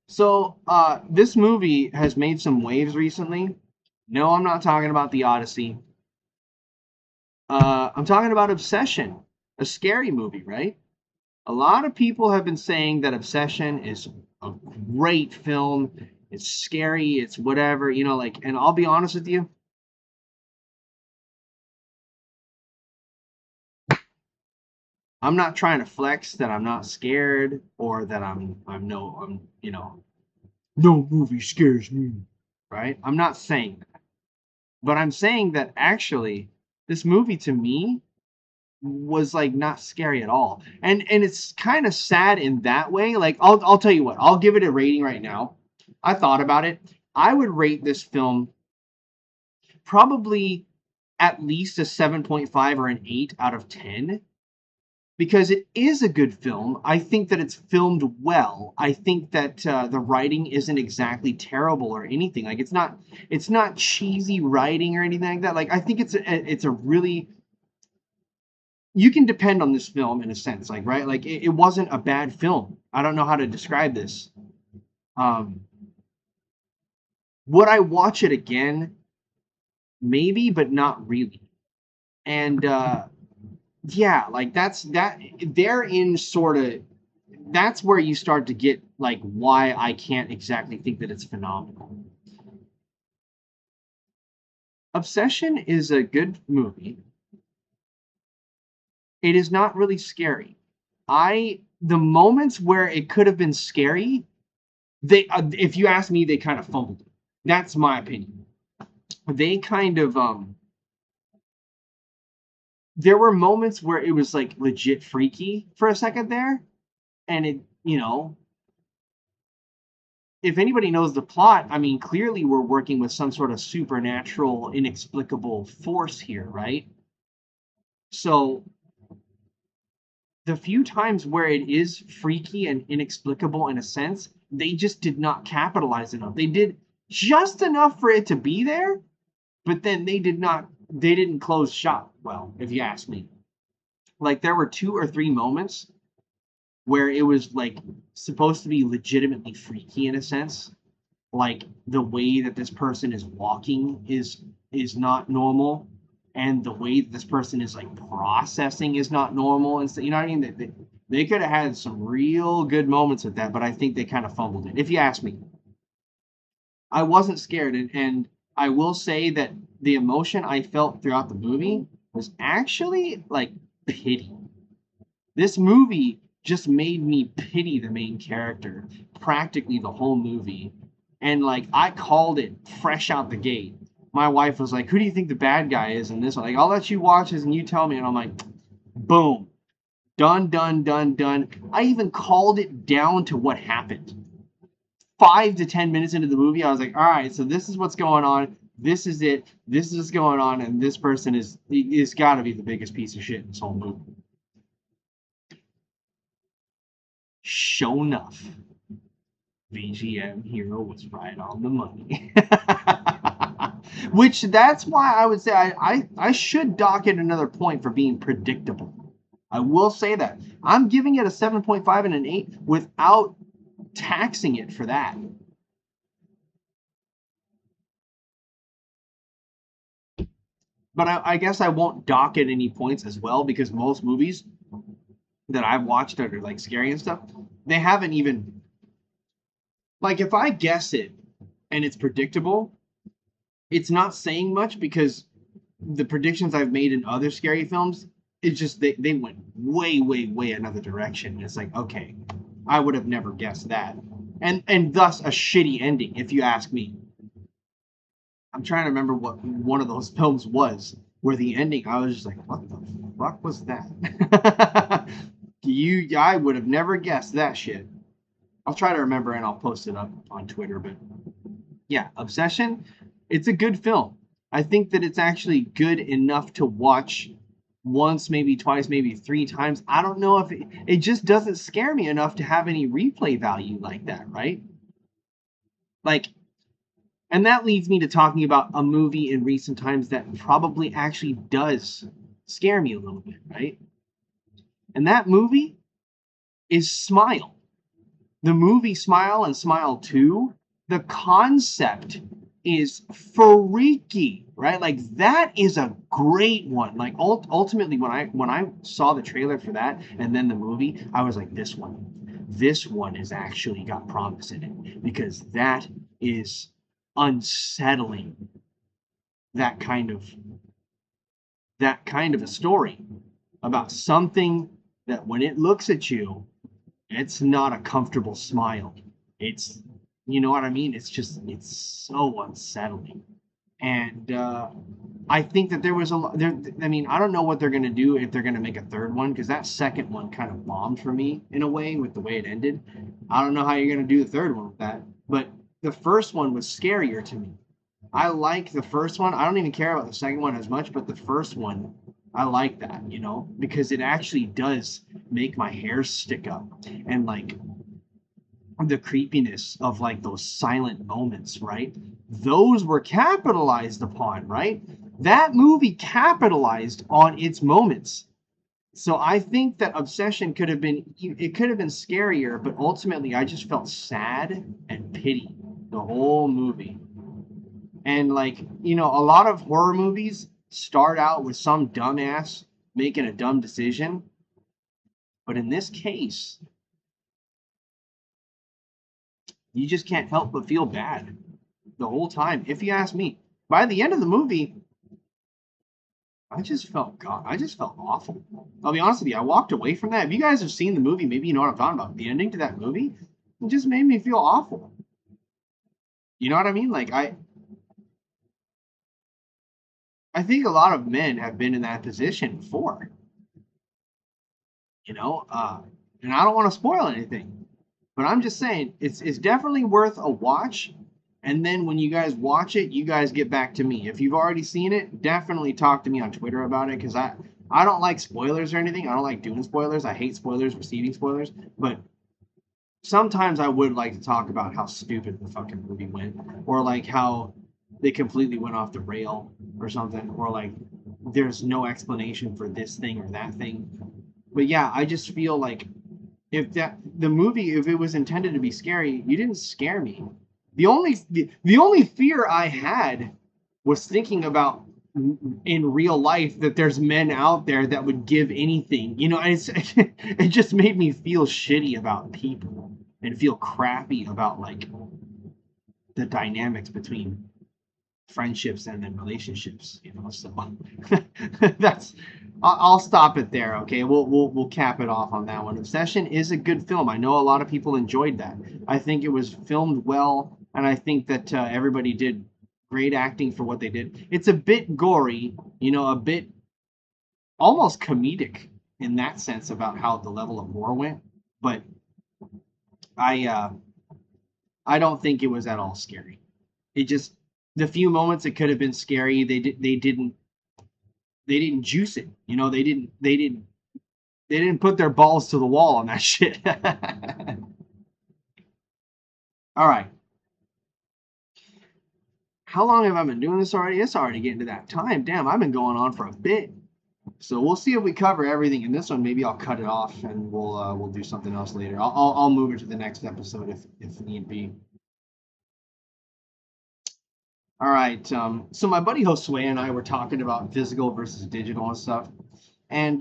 So this movie has made some waves recently. No, I'm not talking about The Odyssey. I'm talking about Obsession, a scary movie, right? A lot of people have been saying that Obsession is a great film. It's scary. It's whatever, you know, like, and I'll be honest with you. I'm not trying to flex that I'm not scared or that I'm you know, no movie scares me, right? I'm not saying that. But I'm saying that actually this movie to me was like not scary at all. And it's kind of sad in that way. Like I'll tell you what, I'll give it a rating right now. I thought about it. I would rate this film probably at least a 7.5 or an 8 out of 10 because it is a good film. I think that it's filmed well. I think that the writing isn't exactly terrible or anything. Like it's not cheesy writing or anything like that. Like I think it's a really, you can depend on this film in a sense, like, right? Like it wasn't a bad film. I don't know how to describe this. Would I watch it again? Maybe, but not really. And yeah, like that's where you start to get like why I can't exactly think that it's phenomenal. Obsession is a good movie. It is not really scary. The moments where it could have been scary, if you ask me, they kind of fumbled it. That's my opinion. They kind of there were moments where it was like legit freaky for a second there, and it, you know, if anybody knows the plot, I mean, clearly we're working with some sort of supernatural, inexplicable force here, right? So the few times where it is freaky and inexplicable in a sense, they just did not capitalize enough. They did just enough for it to be there, but then they didn't close shop well, if you ask me. Like there were 2 or 3 moments where it was like supposed to be legitimately freaky in a sense. Like the way that this person is walking is not normal, and the way that this person is like processing is not normal, and so, you know what I mean? They could have had some real good moments with that, but I think they kind of fumbled it. If you ask me, I wasn't scared, and I will say that the emotion I felt throughout the movie was actually like pity. This movie just made me pity the main character practically the whole movie. And like I called it fresh out the gate. My wife was like, "Who do you think the bad guy is in this one?" Like, I'll let you watch this and you tell me. And I'm like, boom. Done, done, done, done. I even called it down to what happened. 5 to 10 minutes into the movie, I was like, all right, so this is what's going on. This is it. This is what's going on. And this person is got to be the biggest piece of shit in this whole movie. Sure enough, VGMHero was right on the money. Which that's why I would say I should dock it another point for being predictable. I will say that. I'm giving it a 7.5 and an 8 without taxing it for that. But I guess I won't dock at any points as well, because most movies that I've watched that are like scary and stuff, they haven't even, like, if I guess it and it's predictable, it's not saying much, because the predictions I've made in other scary films, it's just they went way another direction. It's like, okay, I would have never guessed that. And thus a shitty ending, if you ask me. I'm trying to remember what one of those films was, where the ending, I was just like, what the fuck was that? I would have never guessed that shit. I'll try to remember and I'll post it up on Twitter. But yeah, Obsession, it's a good film. I think that it's actually good enough to watch once, maybe twice, maybe 3 times. I don't know if it just doesn't scare me enough to have any replay value like that, right? Like, and that leads me to talking about a movie in recent times that probably actually does scare me a little bit, right? And that movie is Smile. The movie Smile and Smile 2, the concept is freaky, right? Like, that is a great one. Like, ultimately, when I saw the trailer for that and then the movie, I was like, this one has actually got promise in it, because that is unsettling. That kind of a story about something that, when it looks at you, it's not a comfortable smile. It's, you know what I mean? It's so unsettling. And I think that there was I don't know what they're going to do, if they're going to make a third one, because that second one kind of bombed for me in a way with the way it ended. I don't know how you're going to do the third one with that. But the first one was scarier to me. I like the first one. I don't even care about the second one as much, but the first one, I like that, because it actually does make my hair stick up. And like, the creepiness of like those silent moments, right? Those were capitalized upon, right? That movie capitalized on its moments. So I think that Obsession could have been scarier, but ultimately I just felt sad and pity the whole movie. And like, a lot of horror movies start out with some dumbass making a dumb decision. But in this case, you just can't help but feel bad the whole time. If you ask me, by the end of the movie, I just felt awful. I'll be honest with you. I walked away from that. If you guys have seen the movie, maybe you know what I'm talking about. The ending to that movie, it just made me feel awful. You know what I mean? Like, I think a lot of men have been in that position before. And I don't want to spoil anything, but I'm just saying it's definitely worth a watch. And then when you guys watch it, you guys get back to me. If you've already seen it, definitely talk to me on Twitter about it, because I don't like spoilers or anything. I don't like doing spoilers. I hate spoilers, receiving spoilers. But sometimes I would like to talk about how stupid the fucking movie went, or like how they completely went off the rail or something, or like there's no explanation for this thing or that thing. But yeah, I just feel like if the movie, if it was intended to be scary, you didn't scare me. The only fear I had was thinking about in real life that there's men out there that would give anything. It just made me feel shitty about people and feel crappy about like the dynamics between friendships and then relationships. So that's. I'll stop it there. Okay, we'll cap it off on that one. Obsession is a good film. I know a lot of people enjoyed that. I think it was filmed well, and I think that everybody did great acting for what they did. It's a bit gory, a bit almost comedic in that sense about how the level of gore went. But I don't think it was at all scary. It just, the few moments it could have been scary, they didn't juice it. They didn't put their balls to the wall on that shit. All right. How long have I been doing this already? It's already getting to that time. Damn, I've been going on for a bit. So we'll see if we cover everything in this one. Maybe I'll cut it off and we'll do something else later. I'll move it to the next episode if need be. All right. So my buddy Josue and I were talking about physical versus digital and stuff. And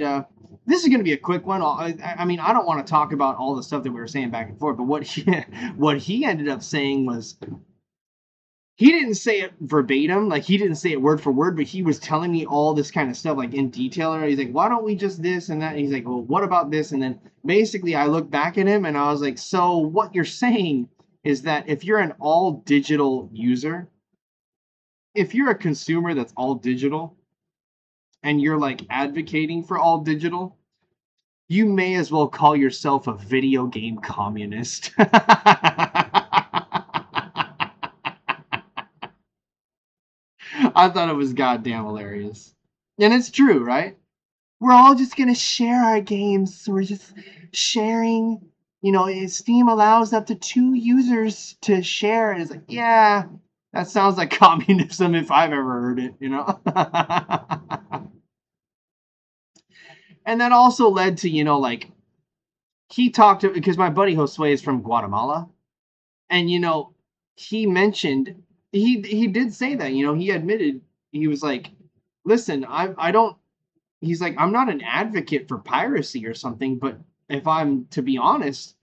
this is going to be a quick one. I mean, I don't want to talk about all the stuff that we were saying back and forth, but what he ended up saying was he didn't say it verbatim, like he didn't say it word for word, but he was telling me all this kind of stuff like in detail. And he's like, "Why don't we just this and that?" And he's like, "Well, what about this?" And then basically, I looked back at him and I was like, "So what you're saying is that if you're an all digital user, if you're a consumer that's all digital, and you're like advocating for all digital, you may as well call yourself a video game communist." I thought it was goddamn hilarious. And it's true, right? We're all just going to share our games. So we're just sharing. You know, Steam allows up to 2 users to share. And it's like, yeah, that sounds like communism if I've ever heard it, you know? And that also led to, you know, like, he talked to, because my buddy Josue is from Guatemala. And, you know, he mentioned, he did say that, you know, he admitted, he was like, listen, I don't, he's like, I'm not an advocate for piracy or something, but if I'm to be honest,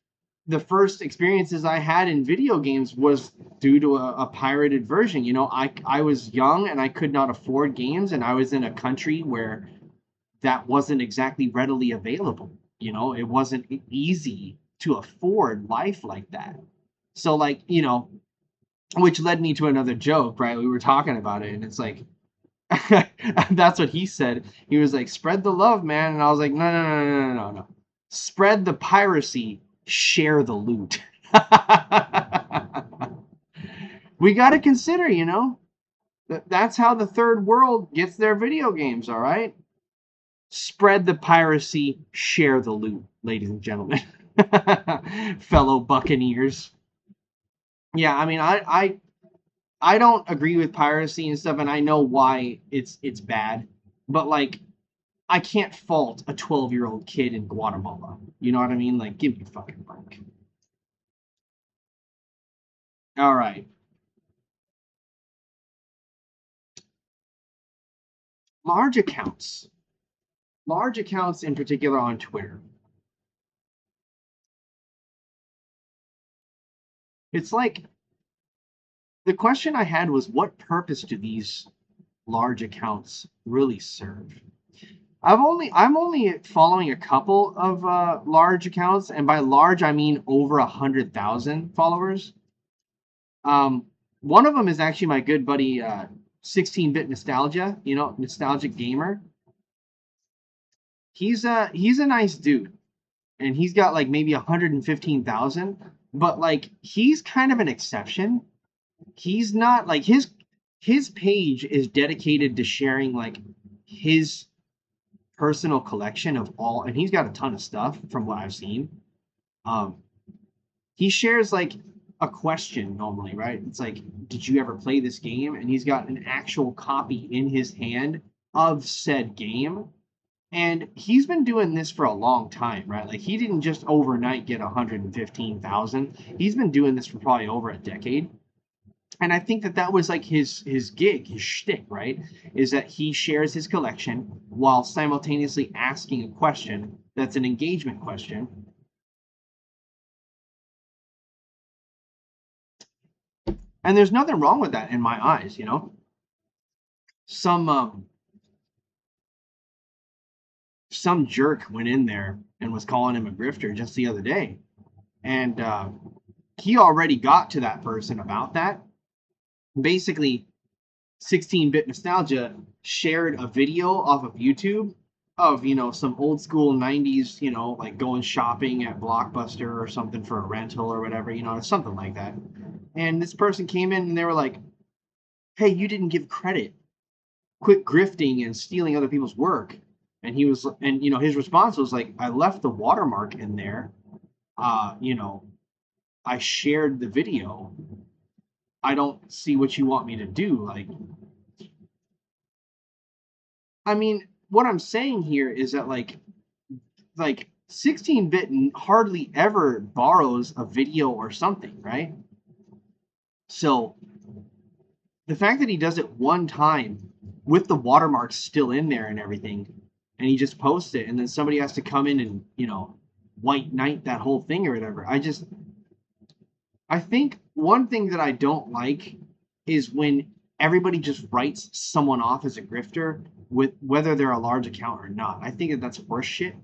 the first experiences I had in video games was due to a pirated version. You know, I was young and I could not afford games, and I was in a country where that wasn't exactly readily available. You know, it wasn't easy to afford life like that. So, like, you know, which led me to another joke, right? We were talking about it, and it's like, that's what he said. He was like, "Spread the love, man," and I was like, "No, no, no, no, no, no, no. Spread the piracy, share the loot." We got to consider, you know, that's how the third world gets their video games. All right, spread the piracy, share the loot, ladies and gentlemen, fellow Buccaneers. Yeah, I mean, I don't agree with piracy and stuff, and I know why it's bad, but like, I can't fault a 12-year-old kid in Guatemala. You know what I mean? Like, give me a fucking break. All right, large accounts, large accounts in particular on Twitter. It's like, the question I had was, what purpose do these large accounts really serve? I'm only following a couple of large accounts, and by large I mean over 100,000 followers. One of them is actually my good buddy 16-bit nostalgia, you know, nostalgic gamer. He's a nice dude, and he's got like maybe 115,000, but like he's kind of an exception. He's not like his page is dedicated to sharing like his personal collection of all, and he's got a ton of stuff from what I've seen. Um, he shares like a question normally, right? It's like, did you ever play this game? And he's got an actual copy in his hand of said game. And he's been doing this for a long time, right? Like, he didn't just overnight get 115,000. He's been doing this for probably over a decade. And I think that that was like his gig, his shtick, right? Is that he shares his collection while simultaneously asking a question that's an engagement question. And there's nothing wrong with that in my eyes, you know. Some some jerk went in there and was calling him a grifter just the other day, and he already got to that person about that. Basically, 16-bit nostalgia shared a video off of YouTube of, you know, some old school 90s, you know, like going shopping at Blockbuster or something for a rental or whatever, you know, something like that. And this person came in and they were like, "Hey, you didn't give credit. Quit grifting and stealing other people's work." And he was, and you know, his response was like, "I left the watermark in there. You know, I shared the video. I don't see what you want me to do." Like, I mean, what I'm saying here is that like 16-bit hardly ever borrows a video or something, right? So the fact that he does it one time with the watermarks still in there and everything, and he just posts it, and then somebody has to come in and, you know, white knight that whole thing or whatever. I think one thing that I don't like is when everybody just writes someone off as a grifter with whether they're a large account or not. I think that that's horse shit.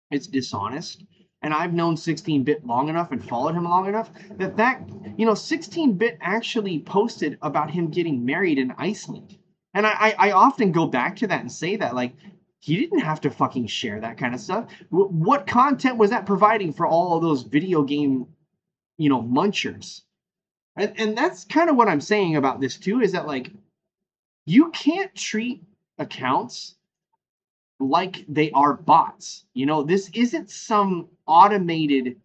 It's dishonest. And I've known 16-bit long enough and followed him long enough that, you know, 16-bit actually posted about him getting married in Iceland. And I often go back to that and say that, like, he didn't have to fucking share that kind of stuff. What content was that providing for all of those video game, you know, munchers? And that's kind of what I'm saying about this too, is that, like, you can't treat accounts like they are bots. You know, this isn't some automated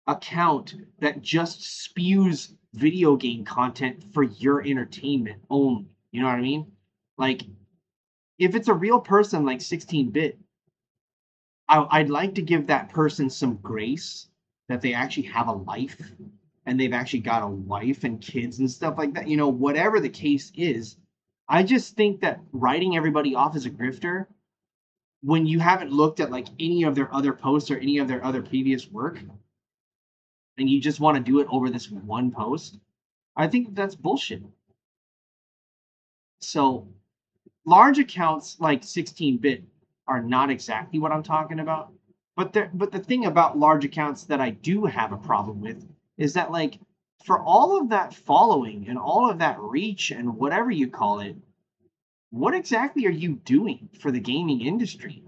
account that just spews video game content for your entertainment only. You know what I mean? Like, if it's a real person like 16-bit, I'd like to give that person some grace that they actually have a life and they've actually got a wife and kids and stuff like that. You know, whatever the case is, I just think that writing everybody off as a grifter when you haven't looked at, like, any of their other posts or any of their other previous work, and you just want to do it over this one post, I think that's bullshit. So large accounts like 16-bit are not exactly what I'm talking about. But the thing about large accounts that I do have a problem with is that, like, for all of that following and all of that reach and whatever you call it, what exactly are you doing for the gaming industry,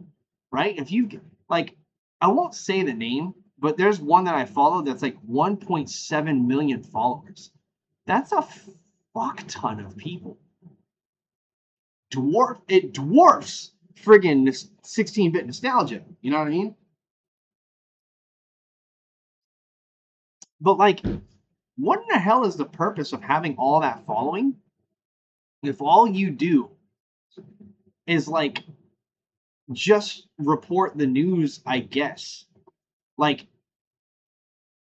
right? If you, like, I won't say the name, but there's one that I follow that's like 1.7 million followers. That's a fuck ton of people. It dwarfs friggin' 16-bit nostalgia. You know what I mean? But, like, what in the hell is the purpose of having all that following if all you do is, like, just report the news, I guess? Like,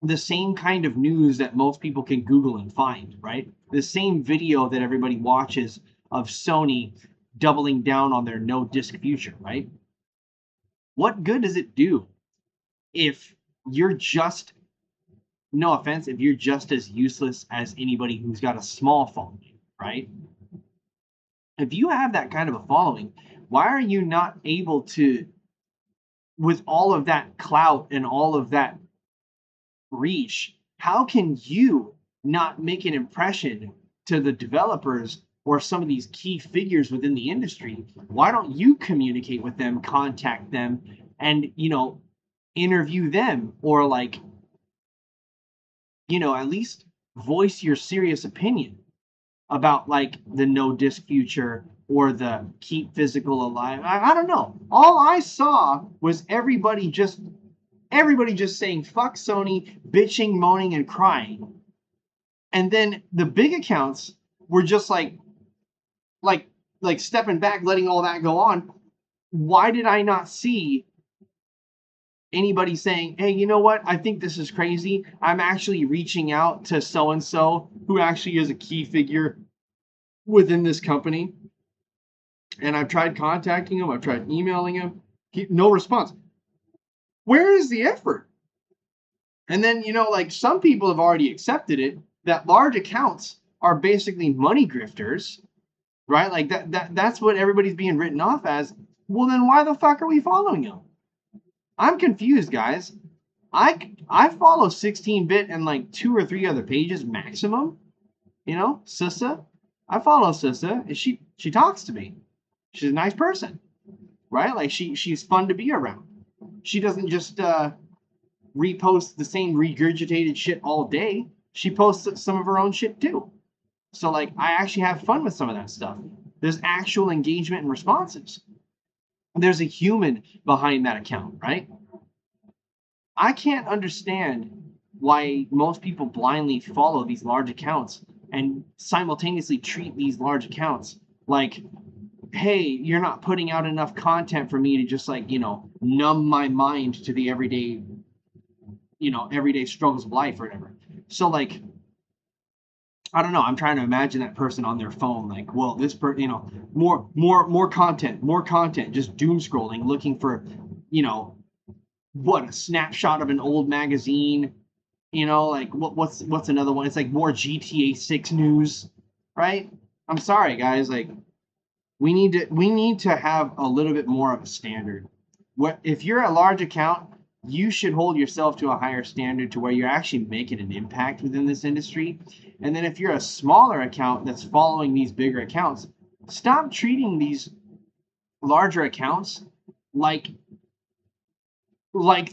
the same kind of news that most people can Google and find, right? The same video that everybody watches of Sony doubling down on their no disc future, right? What good does it do if you're just, no offense, if you're just as useless as anybody who's got a small following, right? If you have that kind of a following, why are you not able to, with all of that clout and all of that reach, how can you not make an impression to the developers or some of these key figures within the industry? Why don't you communicate with them, contact them, and, you know, interview them, or, like, you know, at least voice your serious opinion about, like, the no disc future or the keep physical alive. I don't know. All I saw was everybody just saying fuck Sony, bitching, moaning, and crying. And then the big accounts were just like stepping back, letting all that go on. Why did I not see anybody saying, hey, you know what? I think this is crazy. I'm actually reaching out to so-and-so who actually is a key figure within this company. And I've tried contacting him. I've tried emailing him. No response. Where is the effort? And then, you know, like, some people have already accepted it, that large accounts are basically money grifters, right? Like, that's what everybody's being written off as. Well, then why the fuck are we following them? I'm confused, guys. I follow 16-bit and, like, 2 or 3 other pages maximum. You know, Sissa. I follow Sissa, and she talks to me. She's a nice person, right? Like, she's fun to be around. She doesn't just repost the same regurgitated shit all day. She posts some of her own shit too. So, like, I actually have fun with some of that stuff. There's actual engagement and responses. There's a human behind that account, right? I can't understand why most people blindly follow these large accounts and simultaneously treat these large accounts like, hey, you're not putting out enough content for me to just, like, you know, numb my mind to the everyday struggles of life or whatever. So, like, I don't know. I'm trying to imagine that person on their phone, like, well, this you know, more content, just doom scrolling, looking for, you know, what, a snapshot of an old magazine, you know, like what's another one? It's like more GTA 6 news, right? I'm sorry, guys. Like, we need to have a little bit more of a standard. What if you're a large account, you should hold yourself to a higher standard to where you're actually making an impact within this industry. And then if you're a smaller account that's following these bigger accounts, stop treating these larger accounts like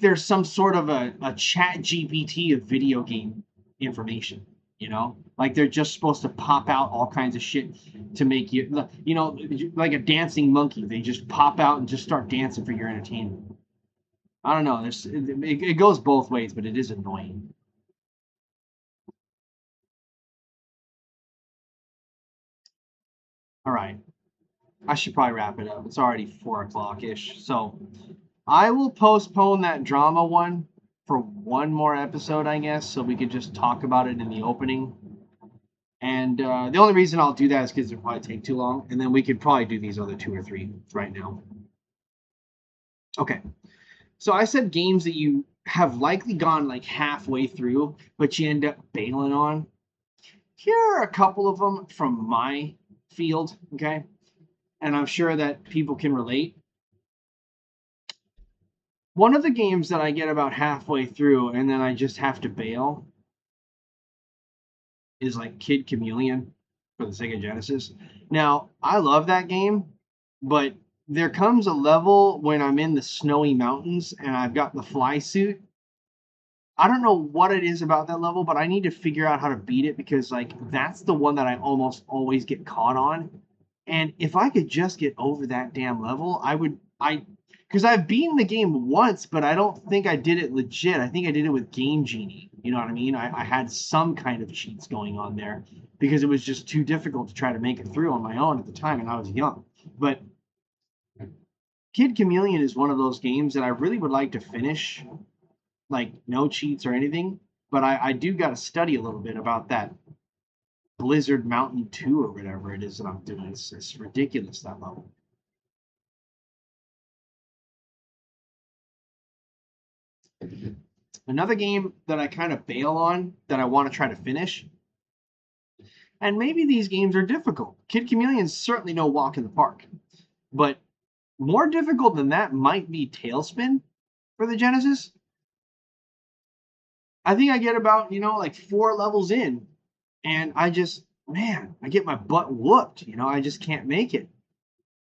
there's some sort of a chat GPT of video game information, you know? Like they're just supposed to pop out all kinds of shit to make you, you know, like a dancing monkey. They just pop out and just start dancing for your entertainment. I don't know. It goes both ways, but it is annoying. All right. I should probably wrap it up. It's already 4 o'clock ish. So I will postpone that drama one for one more episode, I guess, so we could just talk about it in the opening. And the only reason I'll do that is because it'll probably take too long, and then we could probably do these other 2 or 3 right now. Okay. So I said games that you have likely gone like halfway through, but you end up bailing on. Here are a couple of them from my field, okay? And I'm sure that people can relate. One of the games that I get about halfway through and then I just have to bail is like Kid Chameleon for the Sega Genesis. Now, I love that game, but there comes a level when I'm in the snowy mountains and I've got the fly suit. I don't know what it is about that level, but I need to figure out how to beat it because like that's the one that I almost always get caught on. And if I could just get over that damn level, because I've beaten the game once, but I don't think I did it legit. I think I did it with Game Genie. You know what I mean? I had some kind of cheats going on there because it was just too difficult to try to make it through on my own at the time, and I was young. But Kid Chameleon is one of those games that I really would like to finish, like no cheats or anything. But I do got to study a little bit about that Blizzard Mountain 2 or whatever it is that I'm doing. It's ridiculous, that level. Another game that I kind of bail on that I want to try to finish, and maybe these games are difficult. Kid Chameleon's certainly no walk in the park, but more difficult than that might be Tailspin for the Genesis. I think I get about, like 4 levels in, and I get my butt whooped. I just can't make it.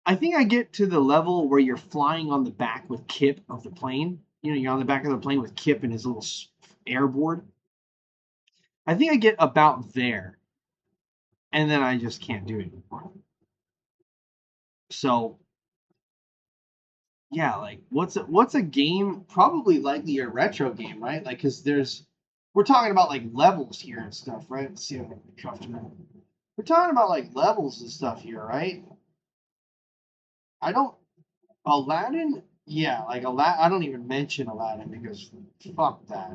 I think I get to the level where you're flying on the back with Kip of the plane. You're on the back of the plane with Kip and his little airboard. I think I get about there, and then I just can't do it anymore. So, yeah, like what's a game? Probably likely a retro game, right? Like, because we're talking about like levels here and stuff, right? Let's see if I can be comfortable. We're talking about like levels and stuff here, right? Aladdin, yeah, like I don't even mention Aladdin because fuck that.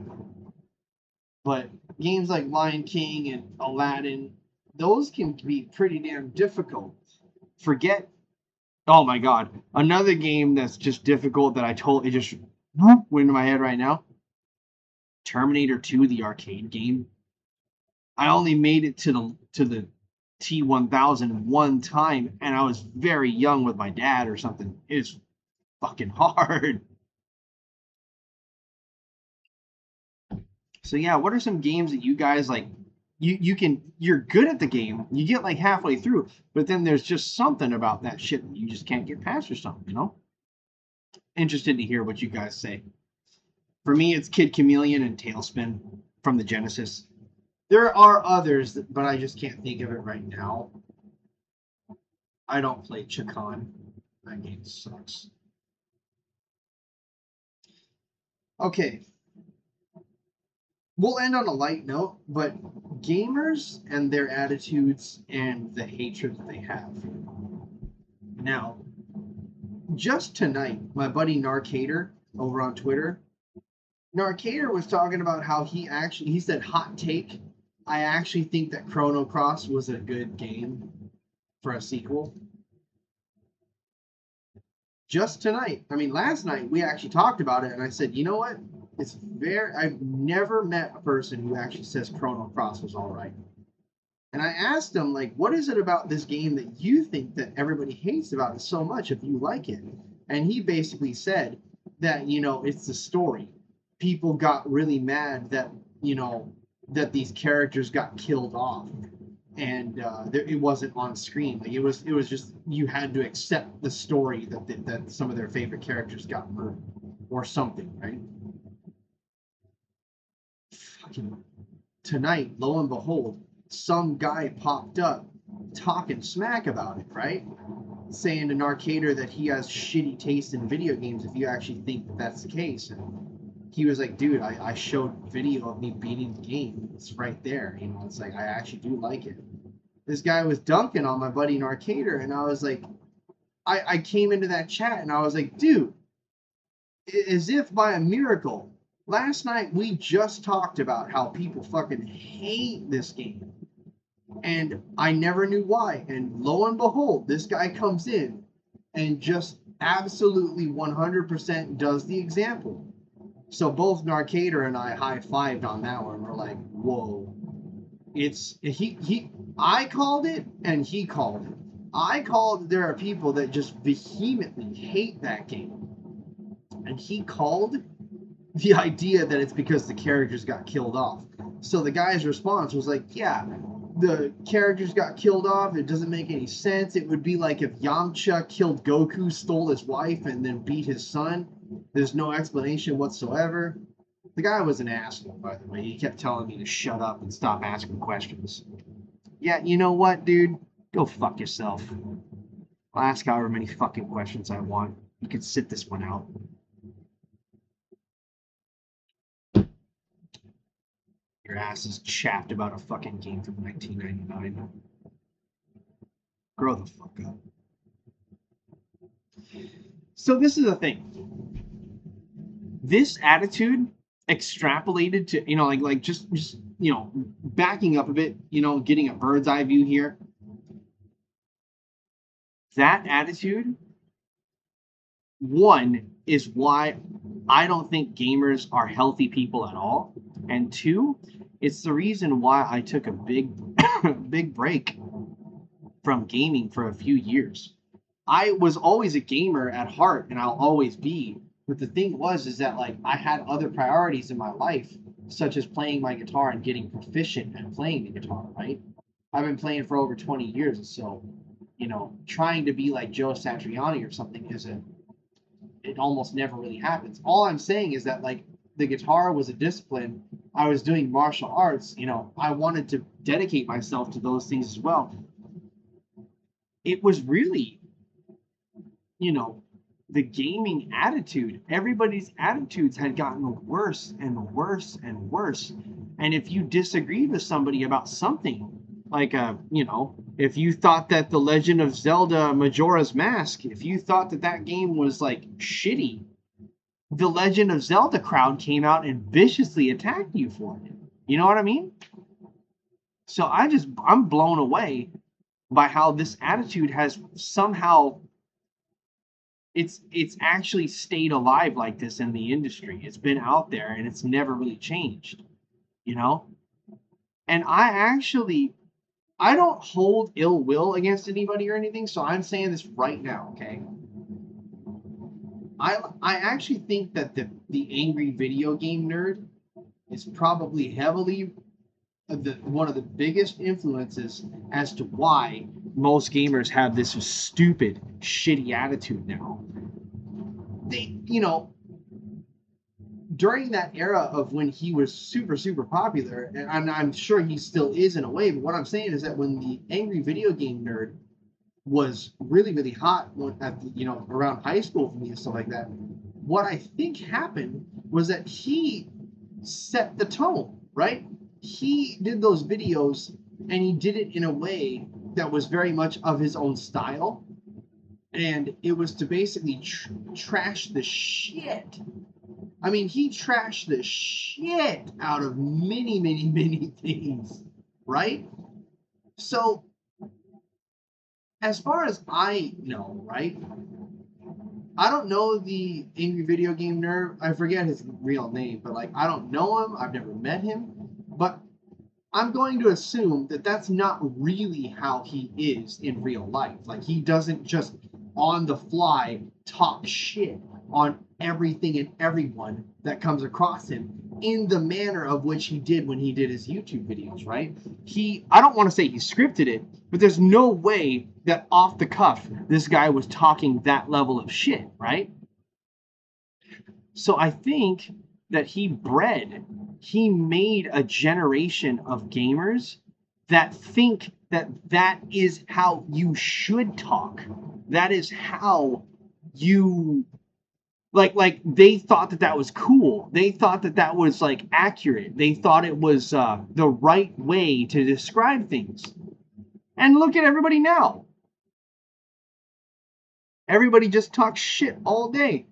But games like Lion King and Aladdin, those can be pretty damn difficult. Oh my god, another game that's just difficult that I totally just went into my head right now. Terminator 2, the arcade game. I only made it to the T1000 one time, and I was very young with my dad or something. It's fucking hard. So yeah, what are some games that you guys like? You're good at the game. You get like halfway through, but then there's just something about that shit that you just can't get past or something. Interested to hear what you guys say. For me, it's Kid Chameleon and Tailspin from the Genesis. There are others, but I just can't think of it right now. I don't play Chakan. That game sucks. Okay. We'll end on a light note, but gamers and their attitudes and the hatred that they have. Now, just tonight, my buddy Narcator over on Twitter, Narcator was talking about how he said hot take I actually think that Chrono Cross was a good game for a sequel. Just tonight, I mean, last night, we actually talked about it, and I said, you know what? I've never met a person who actually says Chrono Cross was all right. And I asked him, like, what is it about this game that you think that everybody hates about it so much if you like it? And he basically said that, you know, it's the story. People got really mad that, you know, that these characters got killed off. And it wasn't on screen. Like it was just, you had to accept the story that some of their favorite characters got murdered or something, right? Fucking tonight, lo and behold, some guy popped up talking smack about it, right? Saying to Narcader that he has shitty taste in video games if you actually think that that's the case. And he was like, dude, I showed video of me beating the game. It's right there. You know, it's like, I actually do like it. This guy was dunking on my buddy Narcader, and I was like, I came into that chat and I was like, dude, as if by a miracle, last night we just talked about how people fucking hate this game. And I never knew why. And lo and behold, this guy comes in and just absolutely 100% does the example. So both Narcader and I high-fived on that one. We're like, whoa. I called it and he called it. I called there are people that just vehemently hate that game. And he called the idea that it's because the characters got killed off. So the guy's response was like, yeah, the characters got killed off. It doesn't make any sense. It would be like if Yamcha killed Goku, stole his wife, and then beat his son. There's no explanation whatsoever. The guy was an asshole, by the way. He kept telling me to shut up and stop asking questions. Yeah, you know what, dude? Go fuck yourself. I'll ask however many fucking questions I want. You can sit this one out. Your ass is chapped about a fucking game from 1999. Grow the fuck up. So this is the thing. This attitude extrapolated to, you know, like just you know, backing up a bit, you know, getting a bird's eye view here. That attitude, one, is why I don't think gamers are healthy people at all. And two, it's the reason why I took a big break from gaming for a few years. I was always a gamer at heart, and I'll always be. But the thing is that, like, I had other priorities in my life, such as playing my guitar and getting proficient at playing the guitar, right? I've been playing for over 20 years, so, you know, trying to be like Joe Satriani or something it almost never really happens. All I'm saying is that, like, the guitar was a discipline. I was doing martial arts, you know, I wanted to dedicate myself to those things as well. It was really, you know, the gaming attitude. Everybody's attitudes had gotten worse and worse and worse. And if you disagreed with somebody about something, like, you know, if you thought that The Legend of Zelda Majora's Mask, if you thought that that game was, like, shitty, the Legend of Zelda crowd came out and viciously attacked you for it. You know what I mean? So I'm blown away by how this attitude has somehow, it's actually stayed alive like this in the industry. It's been out there and it's never really changed, you know? And I don't hold ill will against anybody or anything, so I'm saying this right now, okay? I actually think that the angry video game nerd is probably heavily one of the biggest influences as to why most gamers have this stupid, shitty attitude now. They, you know, during that era of when he was super, super popular, and I'm sure he still is in a way, but what I'm saying is that when the angry video game nerd was really, really hot at the, you know, around high school for me and stuff like that, what I think happened was that he set the tone, right? He did those videos and he did it in a way that was very much of his own style. And it was to basically trash the shit. I mean, he trashed the shit out of many, many, many things right? So, as far as I know, right? I don't know the angry video game nerd. I forget his real name, but like I don't know him. I've never met him, but I'm going to assume that that's not really how he is in real life. Like he doesn't just on the fly talk shit on everything and everyone that comes across him in the manner of which he did when he did his YouTube videos, right? I don't want to say he scripted it, but there's no way that off the cuff this guy was talking that level of shit, right? So I think that he made a generation of gamers that think that that is how you should talk. That is how you like they thought that that was cool. They thought that that was like accurate. They thought it was the right way to describe things. And look at everybody now. Everybody just talks shit all day.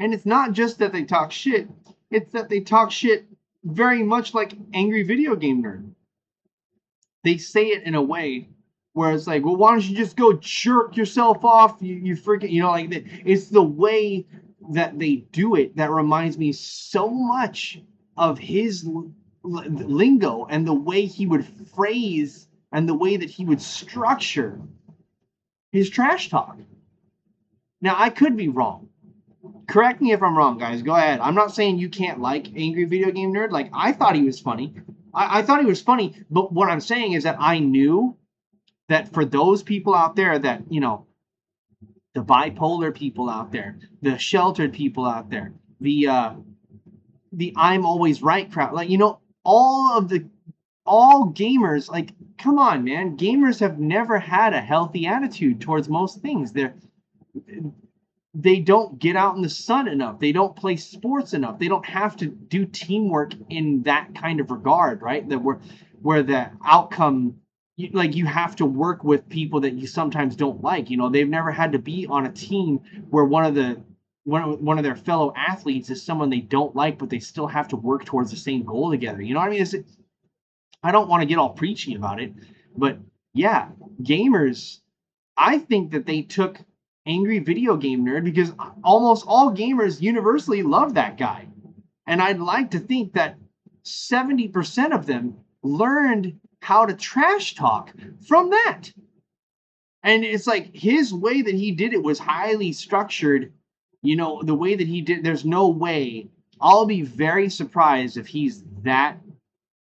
And it's not just that they talk shit, it's that they talk shit very much like angry video game nerd. They say it in a way where it's like, well, why don't you just go jerk yourself off? You freaking, you know, like it's the way that they do it that reminds me so much of his lingo and the way he would phrase and the way that he would structure his trash talk. Now, I could be wrong. Correct me if I'm wrong, guys. Go ahead. I'm not saying you can't like Angry Video Game Nerd. Like, I thought he was funny. I thought he was funny, but what I'm saying is that I knew that for those people out there that, you know, the bipolar people out there, the sheltered people out there, the I'm always right crowd, like, you know, all gamers, like, come on, man. Gamers have never had a healthy attitude towards most things. They don't get out in the sun enough. They don't play sports enough. They don't have to do teamwork in that kind of regard, right? That where the outcome, like you have to work with people that you sometimes don't like. You know, they've never had to be on a team where one of their fellow athletes is someone they don't like, but they still have to work towards the same goal together. You know what I mean? I don't want to get all preachy about it, but yeah, gamers, I think that they took Angry Video Game Nerd because almost all gamers universally love that guy. And I'd like to think that 70% of them learned how to trash talk from that. And it's like his way that he did it was highly structured. You know, the way that he did, there's no way. I'll be very surprised if he's that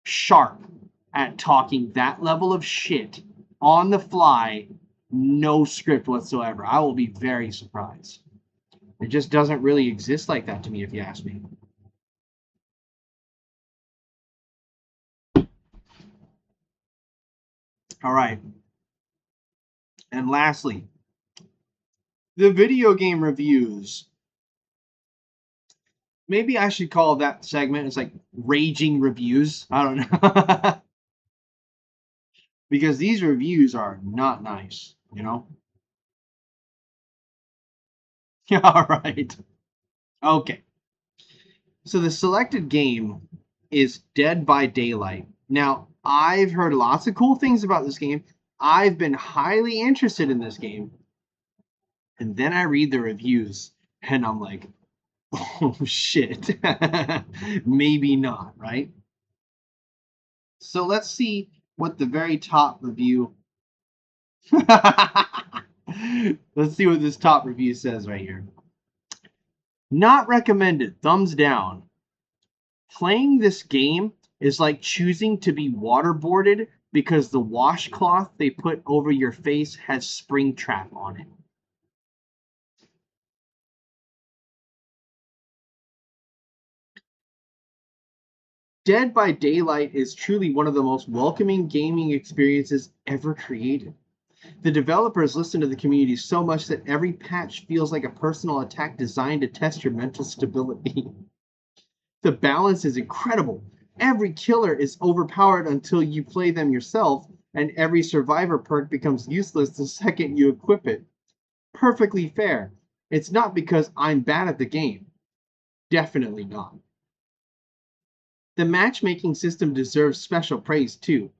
sharp at talking that level of shit on the fly. No script whatsoever. I will be very surprised. It just doesn't really exist like that to me, if you ask me. All right. And lastly, the video game reviews. Maybe I should call that segment, it's like raging reviews. I don't know. Because these reviews are not nice, you know? All right. Okay. So the selected game is Dead by Daylight. Now, I've heard lots of cool things about this game. I've been highly interested in this game. And then I read the reviews and I'm like, oh shit. Maybe not, right? So let's see what the very top review. Let's see what this top review says right here. Not recommended. Thumbs down. Playing this game is like choosing to be waterboarded because the washcloth they put over your face has Springtrap on it. Dead by Daylight is truly one of the most welcoming gaming experiences ever created. The developers listen to the community so much that every patch feels like a personal attack designed to test your mental stability. The balance is incredible. Every killer is overpowered until you play them yourself, and every survivor perk becomes useless the second you equip it. Perfectly fair. It's not because I'm bad at the game. Definitely not. The matchmaking system deserves special praise too.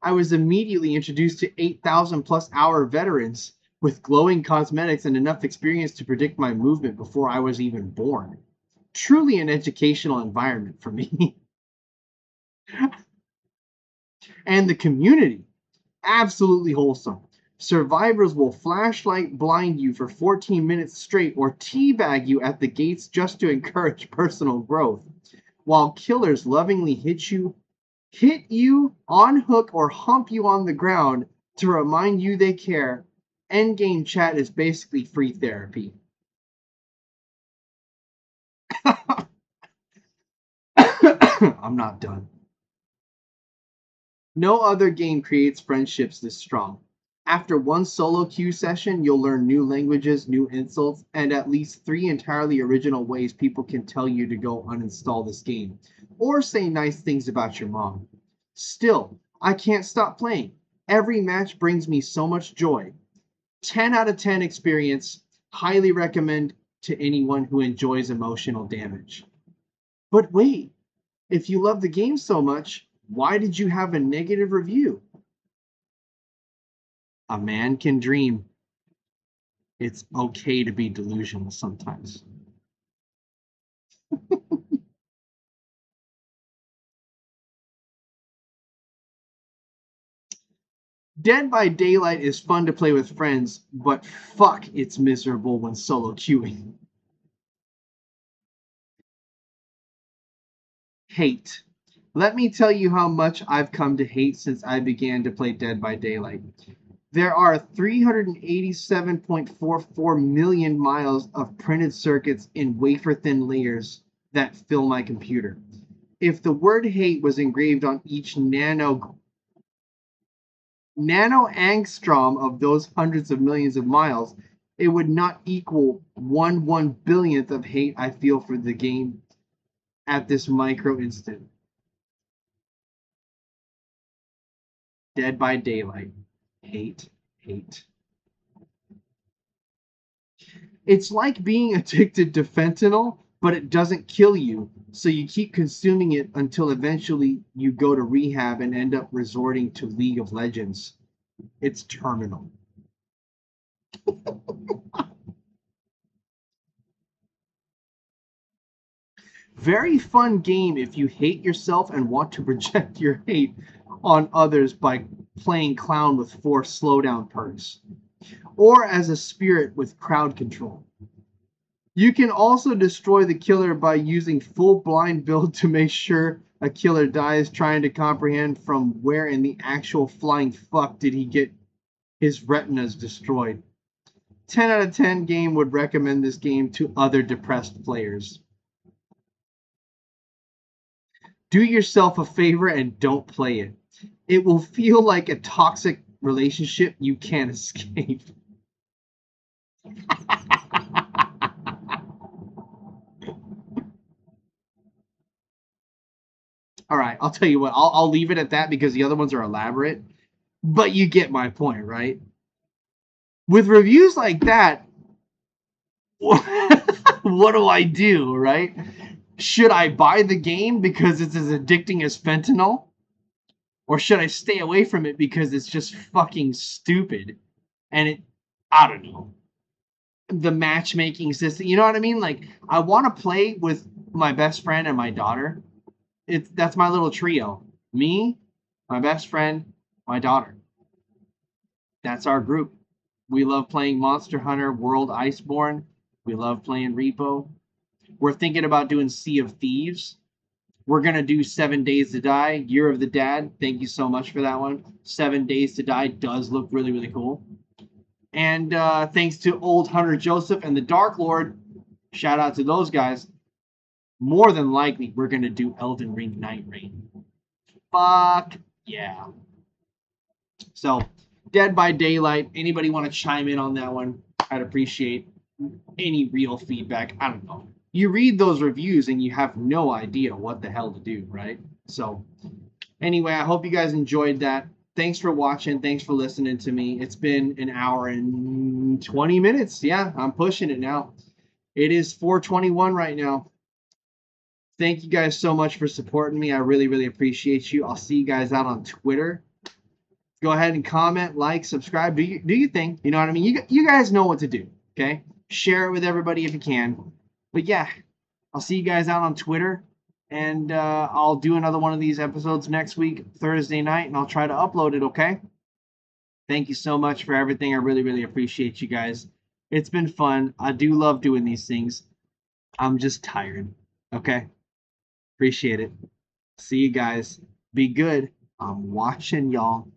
I was immediately introduced to 8,000 plus hour veterans with glowing cosmetics and enough experience to predict my movement before I was even born. Truly an educational environment for me. And the community, absolutely wholesome. Survivors will flashlight blind you for 14 minutes straight or teabag you at the gates just to encourage personal growth, while killers lovingly hit you on hook or hump you on the ground to remind you they care. Endgame chat is basically free therapy. I'm not done. No other game creates friendships this strong. After one solo queue session, you'll learn new languages, new insults, and at least 3 entirely original ways people can tell you to go uninstall this game, or say nice things about your mom. Still, I can't stop playing. Every match brings me so much joy. 10 out of 10 experience. Highly recommend to anyone who enjoys emotional damage. But wait, if you love the game so much, why did you have a negative review? A man can dream. It's okay to be delusional sometimes. Dead by Daylight is fun to play with friends, but fuck, it's miserable when solo queuing. Hate. Let me tell you how much I've come to hate since I began to play Dead by Daylight. There are 387.44 million miles of printed circuits in wafer-thin layers that fill my computer. If the word hate was engraved on each nano angstrom of those hundreds of millions of miles, it would not equal 1/1 billionth of hate I feel for the game at this micro instant. Dead by Daylight. Hate, hate. It's like being addicted to fentanyl, but it doesn't kill you, so you keep consuming it until eventually you go to rehab and end up resorting to League of Legends. It's terminal. Very fun game if you hate yourself and want to project your hate on others by playing clown with 4 slowdown perks, or as a spirit with crowd control. You can also destroy the killer by using full blind build to make sure a killer dies, trying to comprehend from where in the actual flying fuck did he get his retinas destroyed. 10 out of 10 game would recommend this game to other depressed players. Do yourself a favor and don't play it. It will feel like a toxic relationship you can't escape. All right, I'll tell you what. I'll leave it at that because the other ones are elaborate. But you get my point, right? With reviews like that, what do I do, right? Should I buy the game because it's as addicting as fentanyl? Or should I stay away from it because it's just fucking stupid? And I don't know. The matchmaking system, you know what I mean? Like, I want to play with my best friend and my daughter. That's my little trio. Me, my best friend, my daughter. That's our group. We love playing Monster Hunter World Iceborne. We love playing Repo. We're thinking about doing Sea of Thieves. We're going to do 7 Days to Die, Year of the Dad. Thank you so much for that one. 7 Days to Die does look really, really cool. And thanks to Old Hunter Joseph and the Dark Lord, shout out to those guys. More than likely, we're going to do Elden Ring Night Rain. Fuck yeah. So, Dead by Daylight. Anybody want to chime in on that one? I'd appreciate any real feedback. I don't know. You read those reviews and you have no idea what the hell to do, right? So, anyway, I hope you guys enjoyed that. Thanks for watching. Thanks for listening to me. It's been an hour and 20 minutes. Yeah, I'm pushing it now. It is 4:21 right now. Thank you guys so much for supporting me. I really, really appreciate you. I'll see you guys out on Twitter. Go ahead and comment, like, subscribe. Do your thing. You know what I mean? You guys know what to do, okay? Share it with everybody if you can. But yeah, I'll see you guys out on Twitter. And I'll do another one of these episodes next week, Thursday night, and I'll try to upload it, okay? Thank you so much for everything. I really, really appreciate you guys. It's been fun. I do love doing these things. I'm just tired, okay? Appreciate it. See you guys. Be good. I'm watching y'all.